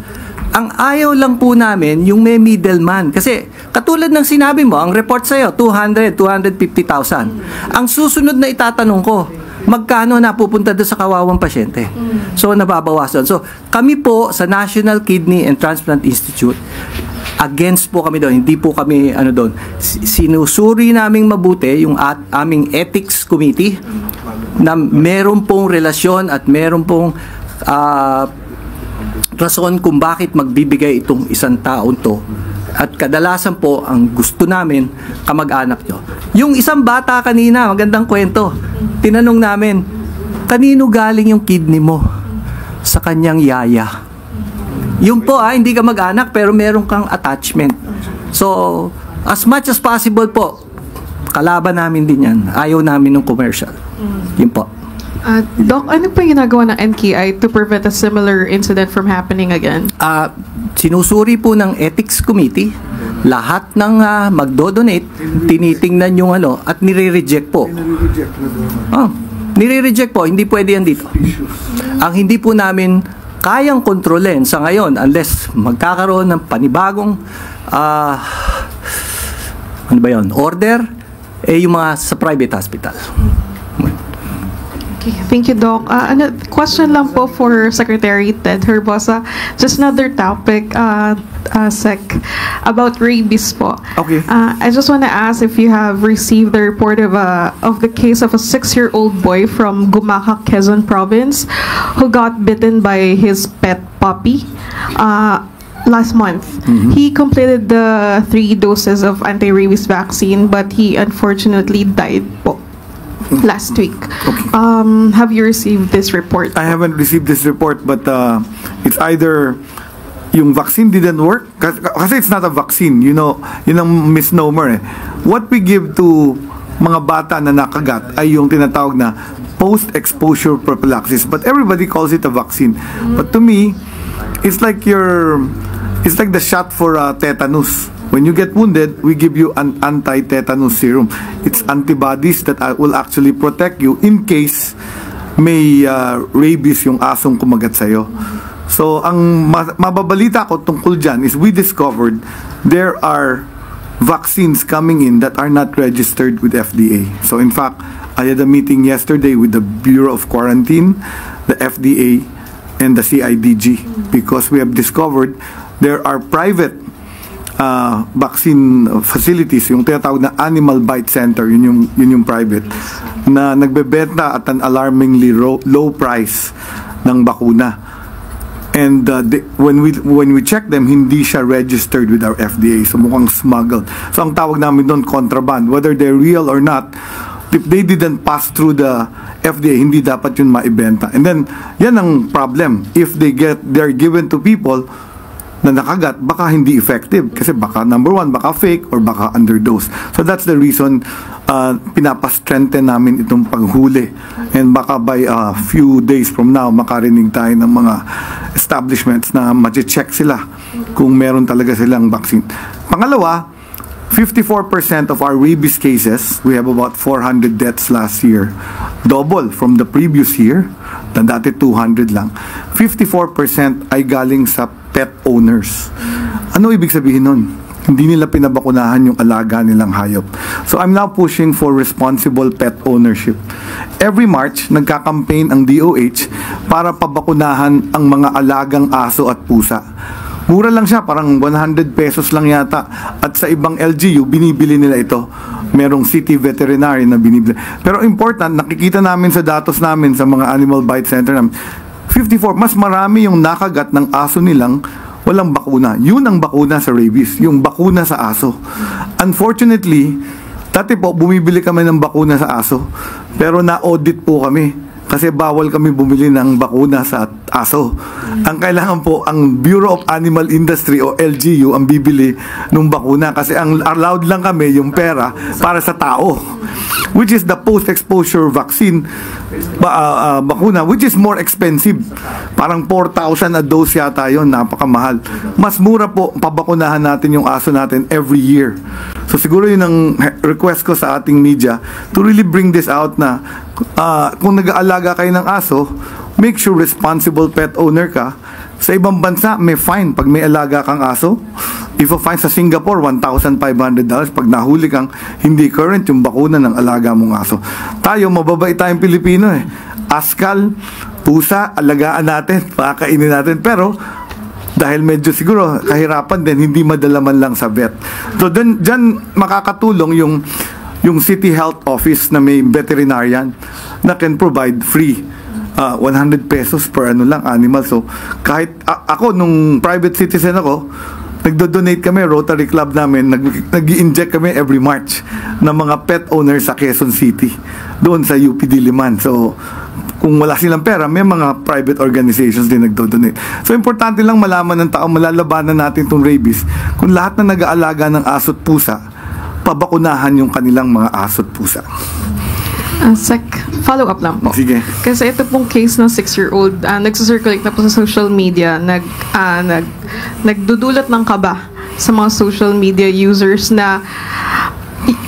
Ang ayaw lang po namin yung may middleman. Kasi katulad ng sinabi mo, ang report sa'yo, 250,000. Ang susunod na itatanong ko, magkano na pupunta doon sa kawawang pasyente? So, nababawasan. So, kami po sa National Kidney and Transplant Institute, against po kami doon. Hindi po kami doon. Sinusuri naming mabuti yung aming ethics committee na meron pong relasyon at meron pong rason kung bakit magbibigay itong isang taon to. At kadalasan po, ang gusto namin, kamag-anak nyo. Yung isang bata kanina, magandang kwento. Tinanong namin, kanino galing yung kidney mo? Sa kanyang yaya. Yung po, hindi ka mag-anak, pero meron kang attachment. So, as much as possible po, kalaban namin din yan. Ayaw namin ng commercial. Yun po. Doc, ano pa yung ginagawa ng NKI to prevent a similar incident from happening again? Sinusuri po ng ethics committee lahat ng magdo-donate, tinitingnan yung at nire-reject po. Nire-reject po, hindi pwede yan dito. Ang hindi po namin kayang kontrolin sa ngayon unless magkakaroon ng panibagong order, yung mga sa private hospital. Okay, thank you, Doc. Question lang po for Secretary Ted Herbosa. Just another topic, Sec, about rabies po. Okay. I just want to ask if you have received the report of the case of a 6-year-old boy from Gumaca, Quezon Province, who got bitten by his pet puppy. last month. He completed the 3 doses of anti-rabies vaccine, but he unfortunately died po last week. Have you received this report? I haven't received this report, but it's either yung vaccine didn't work, kasi it's not a vaccine, yun ang misnomer eh. What we give to mga bata na nakagat ay yung tinatawag na post-exposure prophylaxis, but everybody calls it a vaccine. But to me, it's like the shot for tetanus. When you get wounded, we give you an anti-tetanus serum. It's antibodies that will actually protect you in case may rabies yung asong kumagat sa'yo. So, ang mababalita ko tungkol dyan is we discovered there are vaccines coming in that are not registered with FDA. So, in fact, I had a meeting yesterday with the Bureau of Quarantine, the FDA, and the CIDG because we have discovered there are private vaccine facilities, yung tinatawag na Animal Bite Center, yun yung private, na nagbebenta at an alarmingly low price ng bakuna. And when we check them, hindi siya registered with our FDA. So mukhang smuggled. So ang tawag namin doon, contraband. Whether they're real or not, if they didn't pass through the FDA, hindi dapat yun maibenta. And then, yan ang problem. If they're given to people na nakagat, baka hindi effective. Kasi baka, number one, baka fake or baka underdose. So that's the reason pinapastrengthen namin itong paghuli. And baka by a few days from now, makarinig tayo ng mga establishments na ma-check sila kung meron talaga silang vaccine. Pangalawa, 54% of our rabies cases, we have about 400 deaths last year. Double from the previous year, na dati 200 lang. 54% ay galing sa pet owners. Ano ibig sabihin nun? Hindi nila pinabakunahan yung alaga nilang hayop. So I'm now pushing for responsible pet ownership. Every March, nagka-campaign ang DOH para pabakunahan ang mga alagang aso at pusa. Mura lang siya, parang 100 pesos lang yata. At sa ibang LGU, binibili nila ito. Merong city veterinary na binibili. Pero important, nakikita namin sa datos namin sa mga animal bite center namin, 54, mas marami yung nakagat ng aso nilang walang bakuna. Yun ang bakuna sa rabies, yung bakuna sa aso. Unfortunately, dati po, bumibili kami ng bakuna sa aso, pero na-audit po kami. Kasi bawal kami bumili ng bakuna sa aso. Ang kailangan po, ang Bureau of Animal Industry o LGU ang bibili ng bakuna. Kasi ang allowed lang kami yung pera para sa tao. Which is the post-exposure vaccine bakuna, which is more expensive. Parang 4,000 a dose yata yun, napakamahal. Mas mura po, pabakunahan natin yung aso natin every year. So siguro yun ang request ko sa ating media to really bring this out na kung nag-aalaga kayo ng aso, make sure responsible pet owner ka. Sa ibang bansa, may fine pag may alaga kang aso. If a fine sa Singapore, $1,500 pag nahuli kang hindi current yung bakuna ng alaga mong aso. Tayo, mababait tayong Pilipino eh. Askal, pusa, alagaan natin, pakakainin natin. Pero, dahil medyo siguro kahirapan din, hindi madala man lang sa vet. So, dyan makakatulong yung City Health Office na may veterinarian na can provide free 100 pesos per animal. So, kahit ako, nung private citizen ako, nagdo-donate kami, Rotary Club namin, nag-i-inject kami every March ng mga pet owners sa Quezon City, doon sa UP Diliman. So, kung wala silang pera, may mga private organizations din nagdo-donate. So, importante lang malaman ng tao, malalabanan natin itong rabies. Kung lahat na nag-aalaga ng aso't pusa, pabakunahan yung kanilang mga aso't pusa. Sec, follow-up lang po. Sige. Kasi ito pong case ng 6-year-old, nagsucirculate na po sa social media, nagdudulot ng kaba sa mga social media users na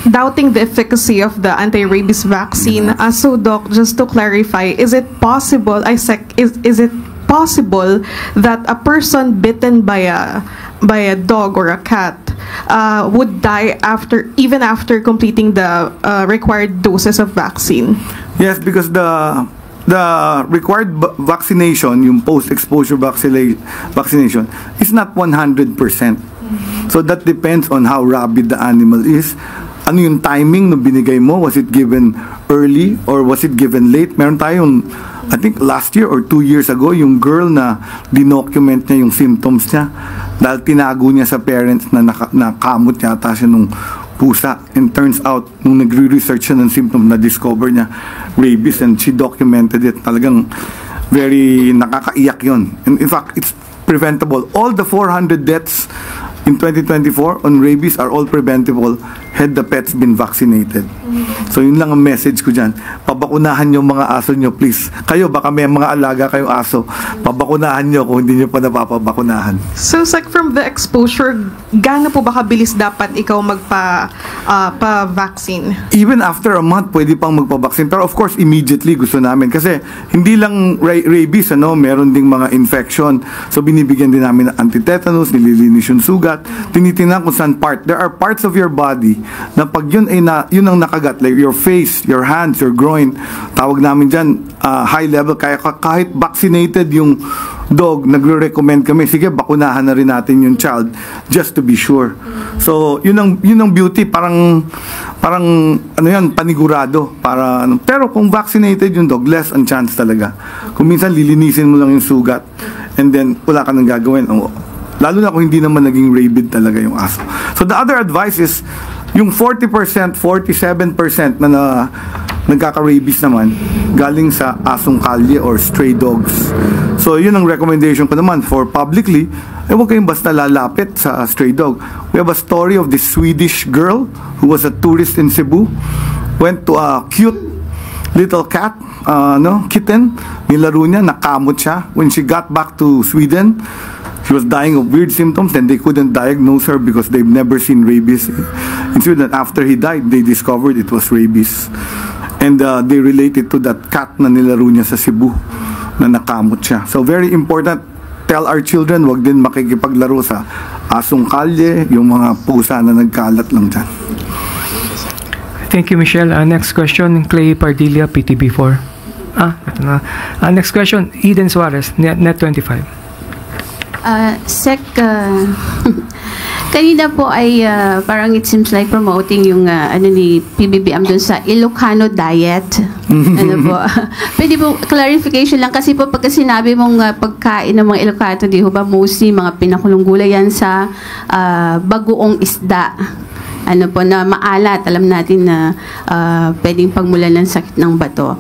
doubting the efficacy of the anti-rabies vaccine. So, Doc, just to clarify, is it possible, is it possible that a person bitten by a dog or a cat would die even after completing the required doses of vaccine? Yes, because the required vaccination, yung post-exposure vaccination, is not 100%. So that depends on how rabid the animal is. Ano yung timing na binigay mo? Was it given early or was it given late? Meron tayong I think last year or 2 years ago, yung girl na dinocument niya yung symptoms niya dahil tinago niya sa parents na nakamot yata siya nung pusa. And turns out, nung nagre-research siya ng symptoms, na-discover niya rabies and she documented it. Talagang very nakakaiyak yun. And in fact, it's preventable. All the 400 deaths in 2024 on rabies are all preventable had the pets been vaccinated. So yun lang ang message ko dyan. Pabakunahan nyo mga aso nyo, please. Kayo, baka may mga alaga kayong aso. Pabakunahan nyo kung hindi nyo pa napapabakunahan. So, Sec, from the exposure, gaano po ba kabilis dapat ikaw pa-vaccine? Even after a month, pwede pang magpabaksin. Pero of course, immediately gusto namin. Kasi hindi lang rabies, meron ding mga infection. So binibigyan din namin ng antitetanus, nililinis yung sugat. Tinitingnan kung saan part. There are parts of your body na pag yun ang nakagat, like your face, your hands, your groin, tawag namin dyan, high level, kahit vaccinated yung dog, nagre-recommend kami, sige, bakunahan na rin natin yung child just to be sure. So, yun ang beauty, parang panigurado. Pero kung vaccinated yung dog, less ang chance talaga. Kung minsan, lilinisin mo lang yung sugat and then wala ka nang gagawin. Lalo na kung hindi naman naging rabid talaga yung aso. So, the other advice is, yung 40%, 47% na nagkaka-rabies naman, galing sa asong kalye or stray dogs. So, yun ang recommendation ko naman for publicly, huwag kayong basta lalapit sa stray dog. We have a story of this Swedish girl who was a tourist in Cebu, went to a cute little cat, kitten, nilaro niya, nakamot siya. When she got back to Sweden, she was dying of weird symptoms and they couldn't diagnose her because they've never seen rabies. In Sweden, after he died, they discovered it was rabies. And they related to that cat na nilaro niya sa Cebu na nakamot siya. So very important, tell our children, wag din makikipaglaro sa asong kalye, yung mga pusa na nagkalat lang dyan. Thank you, Michelle. Next question, Clay Pardilla, PTB4. Ito na. Next question, Eden Suarez, Net 25. Sec, kanina po ay parang it seems like promoting yung ni PBBM dun sa Ilocano diet. Pwede po clarification lang kasi po pagka sinabi mong pagkain ng mga Ilocano, di ho ba mostly mga pinakulong gulay yan sa bagoong isda. Na maalat, alam natin na pwedeng pagmulan ng sakit ng bato.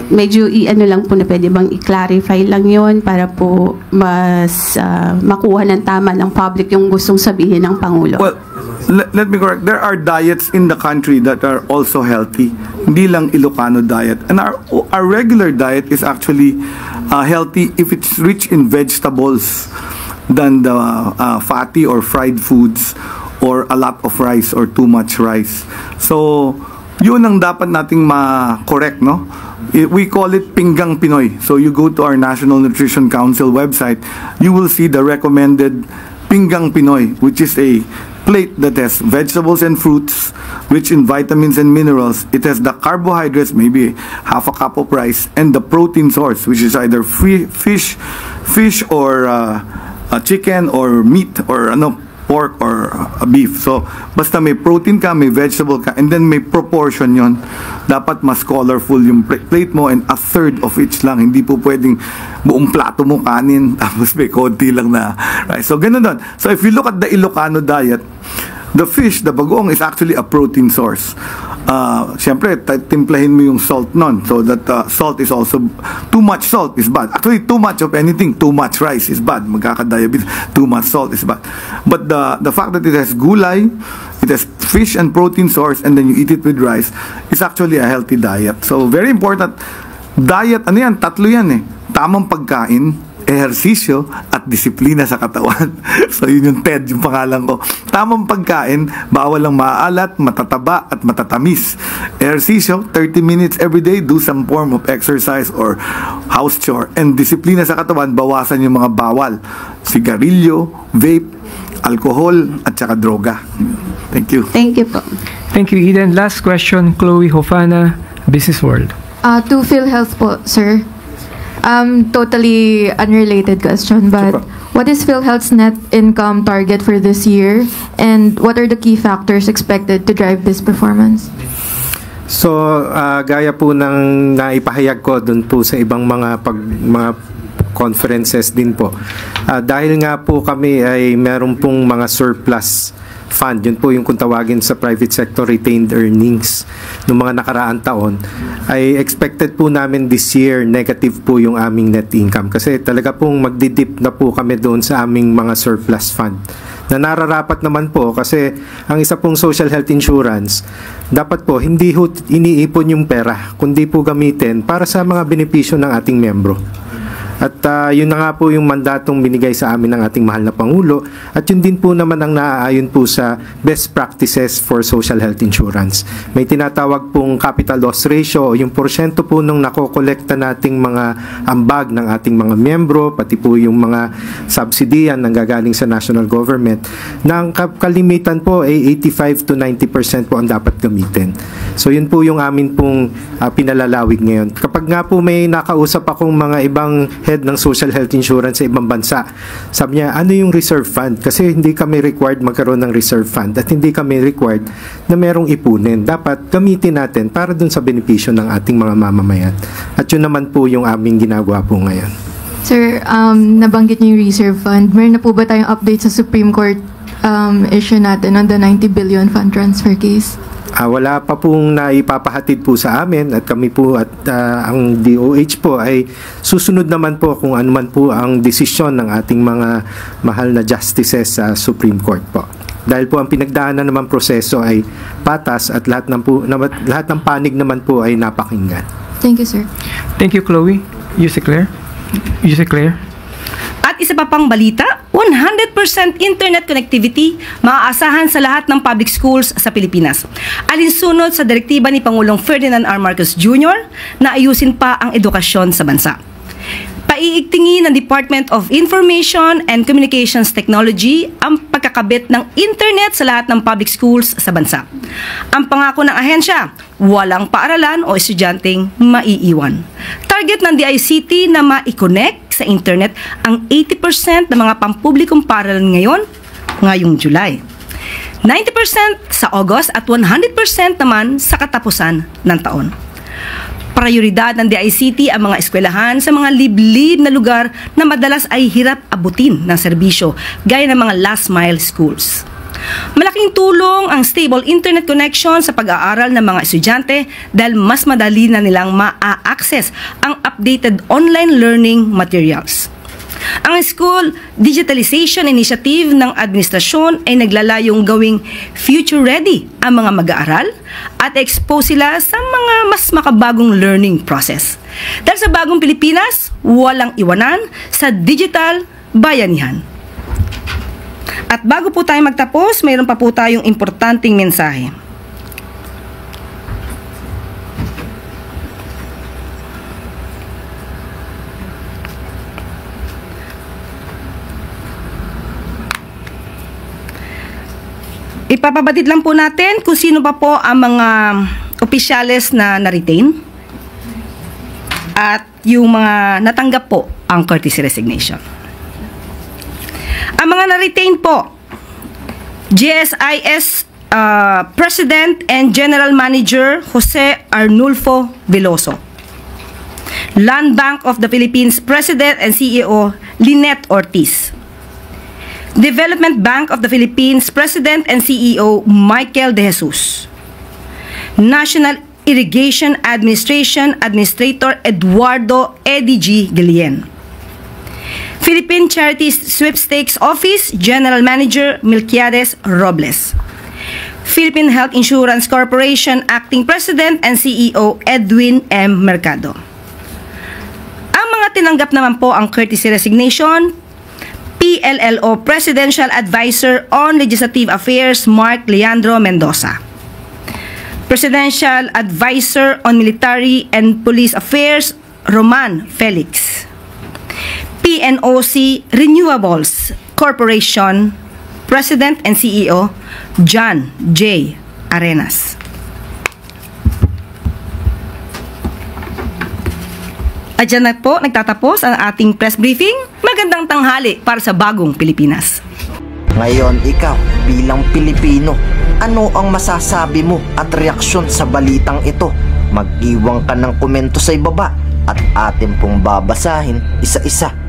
Medyo lang po na pwede bang i-clarify lang yon para po mas makuha ng tama ng public yung gustong sabihin ng Pangulo. Well, let me correct. There are diets in the country that are also healthy. Hindi lang Ilocano diet. And our regular diet is actually healthy if it's rich in vegetables than the fatty or fried foods or a lot of rice or too much rice. So, yun ang dapat nating ma-correct, no? We call it Pinggang Pinoy. So, you go to our National Nutrition Council website, you will see the recommended Pinggang Pinoy, which is a plate that has vegetables and fruits, rich in vitamins and minerals. It has the carbohydrates, maybe half a cup of rice, and the protein source, which is either fish or chicken or meat or pork or beef. So, basta may protein ka, may vegetable ka, and then may proportion yon. Dapat mas colorful yung plate mo and a third of each lang. Hindi po pwedeng buong plato mo kanin, tapos may konti lang na rice. So, ganun doon. So, if you look at the Ilocano diet, the fish, the bagoong, is actually a protein source. Siyempre, timplahin mo yung salt nun. So that salt is also, too much salt is bad. Actually, too much of anything, too much rice is bad. Magkaka-diabetes, too much salt is bad. But the fact that it has gulay, it has fish and protein source, and then you eat it with rice, is actually a healthy diet. So, very important. Diet, tatlo yan Tamang pagkain, ehersisyo at disiplina sa katawan. So yun yung TED, yung pangalan ko. Tamang pagkain, bawal lang maalat, matataba at matatamis. Ehersisyo, 30 minutes every day, do some form of exercise or house chore. And disiplina sa katawan, bawasan yung mga bawal. Sigarilyo, vape, alcohol, at saka droga. Thank you. Thank you po. Thank you, Eden. Last question, Chloe Hofana, Business World. To PhilHealth po, sir. Totally unrelated question, but what is PhilHealth's net income target for this year, and what are the key factors expected to drive this performance? So, gaya po ng naipahayag ko doon po sa ibang mga conferences din po. Dahil nga po kami ay meron pong mga surplus fund, yun po yung kung tawagin sa private sector retained earnings ng mga nakaraang taon, ay expected po namin this year negative po yung aming net income kasi talaga pong magdidip na po kami doon sa aming mga surplus fund na nararapat naman po kasi ang isa pong social health insurance dapat po hindi iniipon yung pera kundi po gamitin para sa mga benepisyo ng ating membro. At yun na nga po yung mandatong binigay sa amin ng ating mahal na Pangulo at yun din po naman ang naaayon po sa best practices for social health insurance. May tinatawag pong capital loss ratio o yung porsyento po nung nakokolekta nating mga ambag ng ating mga miyembro, pati po yung mga subsidiyan na gagaling sa national government na ang kalimitan po ay 85 to 90% po ang dapat gamitin. So yun po yung amin pong pinalalawig ngayon. Kapag nga po may nakausap akong mga ibang head ng social health insurance sa ibang bansa, sabi niya, ano yung reserve fund? Kasi hindi kami required magkaroon ng reserve fund at hindi kami required na merong ipunin. Dapat gamitin natin para dun sa benepisyo ng ating mga mamamayan. At yun naman po yung aming ginagawa po ngayon. Sir, nabanggit niyo yung reserve fund. Meron na po ba tayong update sa Supreme Court issue natin on the 90 billion fund transfer case? Wala pa pong naipapahatid po sa amin at kami po at ang DOH po ay susunod naman po kung ano man po ang desisyon ng ating mga mahal na justices sa Supreme Court po. Dahil po ang pinagdaanan naman proseso ay patas at lahat ng panig naman po ay napakinggan. Thank you, sir. Thank you, Chloe. Yuse Claire. At isa pa pang balita, 100% internet connectivity maaasahan sa lahat ng public schools sa Pilipinas. Alinsunod sa direktiba ni Pangulong Ferdinand R. Marcos Jr. na ayusin pa ang edukasyon sa bansa. Paiigtingin ng Department of Information and Communications Technology ang pagkakabit ng internet sa lahat ng public schools sa bansa. Ang pangako ng ahensya, walang paaralan o estudyanteng maiiwan. Target ng DICT na ma-connect sa internet ang 80% ng mga pampublikong paaralan ngayong July. 90% sa August at 100% naman sa katapusan ng taon. Prioridad ng DICT ang mga eskwelahan sa mga liblib na lugar na madalas ay hirap abutin ng serbisyo gaya ng mga last mile schools. Malaking tulong ang stable internet connection sa pag-aaral ng mga estudyante dahil mas madali na nilang ma-access ang updated online learning materials. Ang School Digitalization Initiative ng administrasyon ay naglalayong gawing future-ready ang mga mag-aaral at expose sila sa mga mas makabagong learning process. Dahil sa bagong Pilipinas, walang iwanan sa digital bayanihan. At bago po tayo magtapos, mayroon pa po tayong importanteng mensahe. Ipapabatid lang po natin kung sino pa po ang mga opisyales na na-retain at yung mga natanggap po ang courtesy resignation. Ang mga na-retain po, GSIS President and General Manager Jose Arnulfo Veloso, Land Bank of the Philippines President and CEO Lynette Ortiz, Development Bank of the Philippines President and CEO Michael De Jesus, National Irrigation Administration Administrator Eduardo Eddie G. Guillen, Philippine Charities Sweepstakes Office General Manager Melquiades Robles, Philippine Health Insurance Corporation Acting President and CEO Edwin M. Mercado. Ang mga tinanggap naman po ang courtesy resignation: PLLO Presidential Advisor on Legislative Affairs Mark Leandro Mendoza, Presidential Advisor on Military and Police Affairs Roman Felix, PNOC Renewables Corporation President and CEO John J. Arenas. At dyan na po nagtatapos ang ating press briefing. Magandang tanghali para sa bagong Pilipinas. Ngayon ikaw bilang Pilipino, Ano ang masasabi mo at reaksyon sa balitang ito? Mag-iwan ka ng komento sa ibaba at atin pong babasahin isa-isa.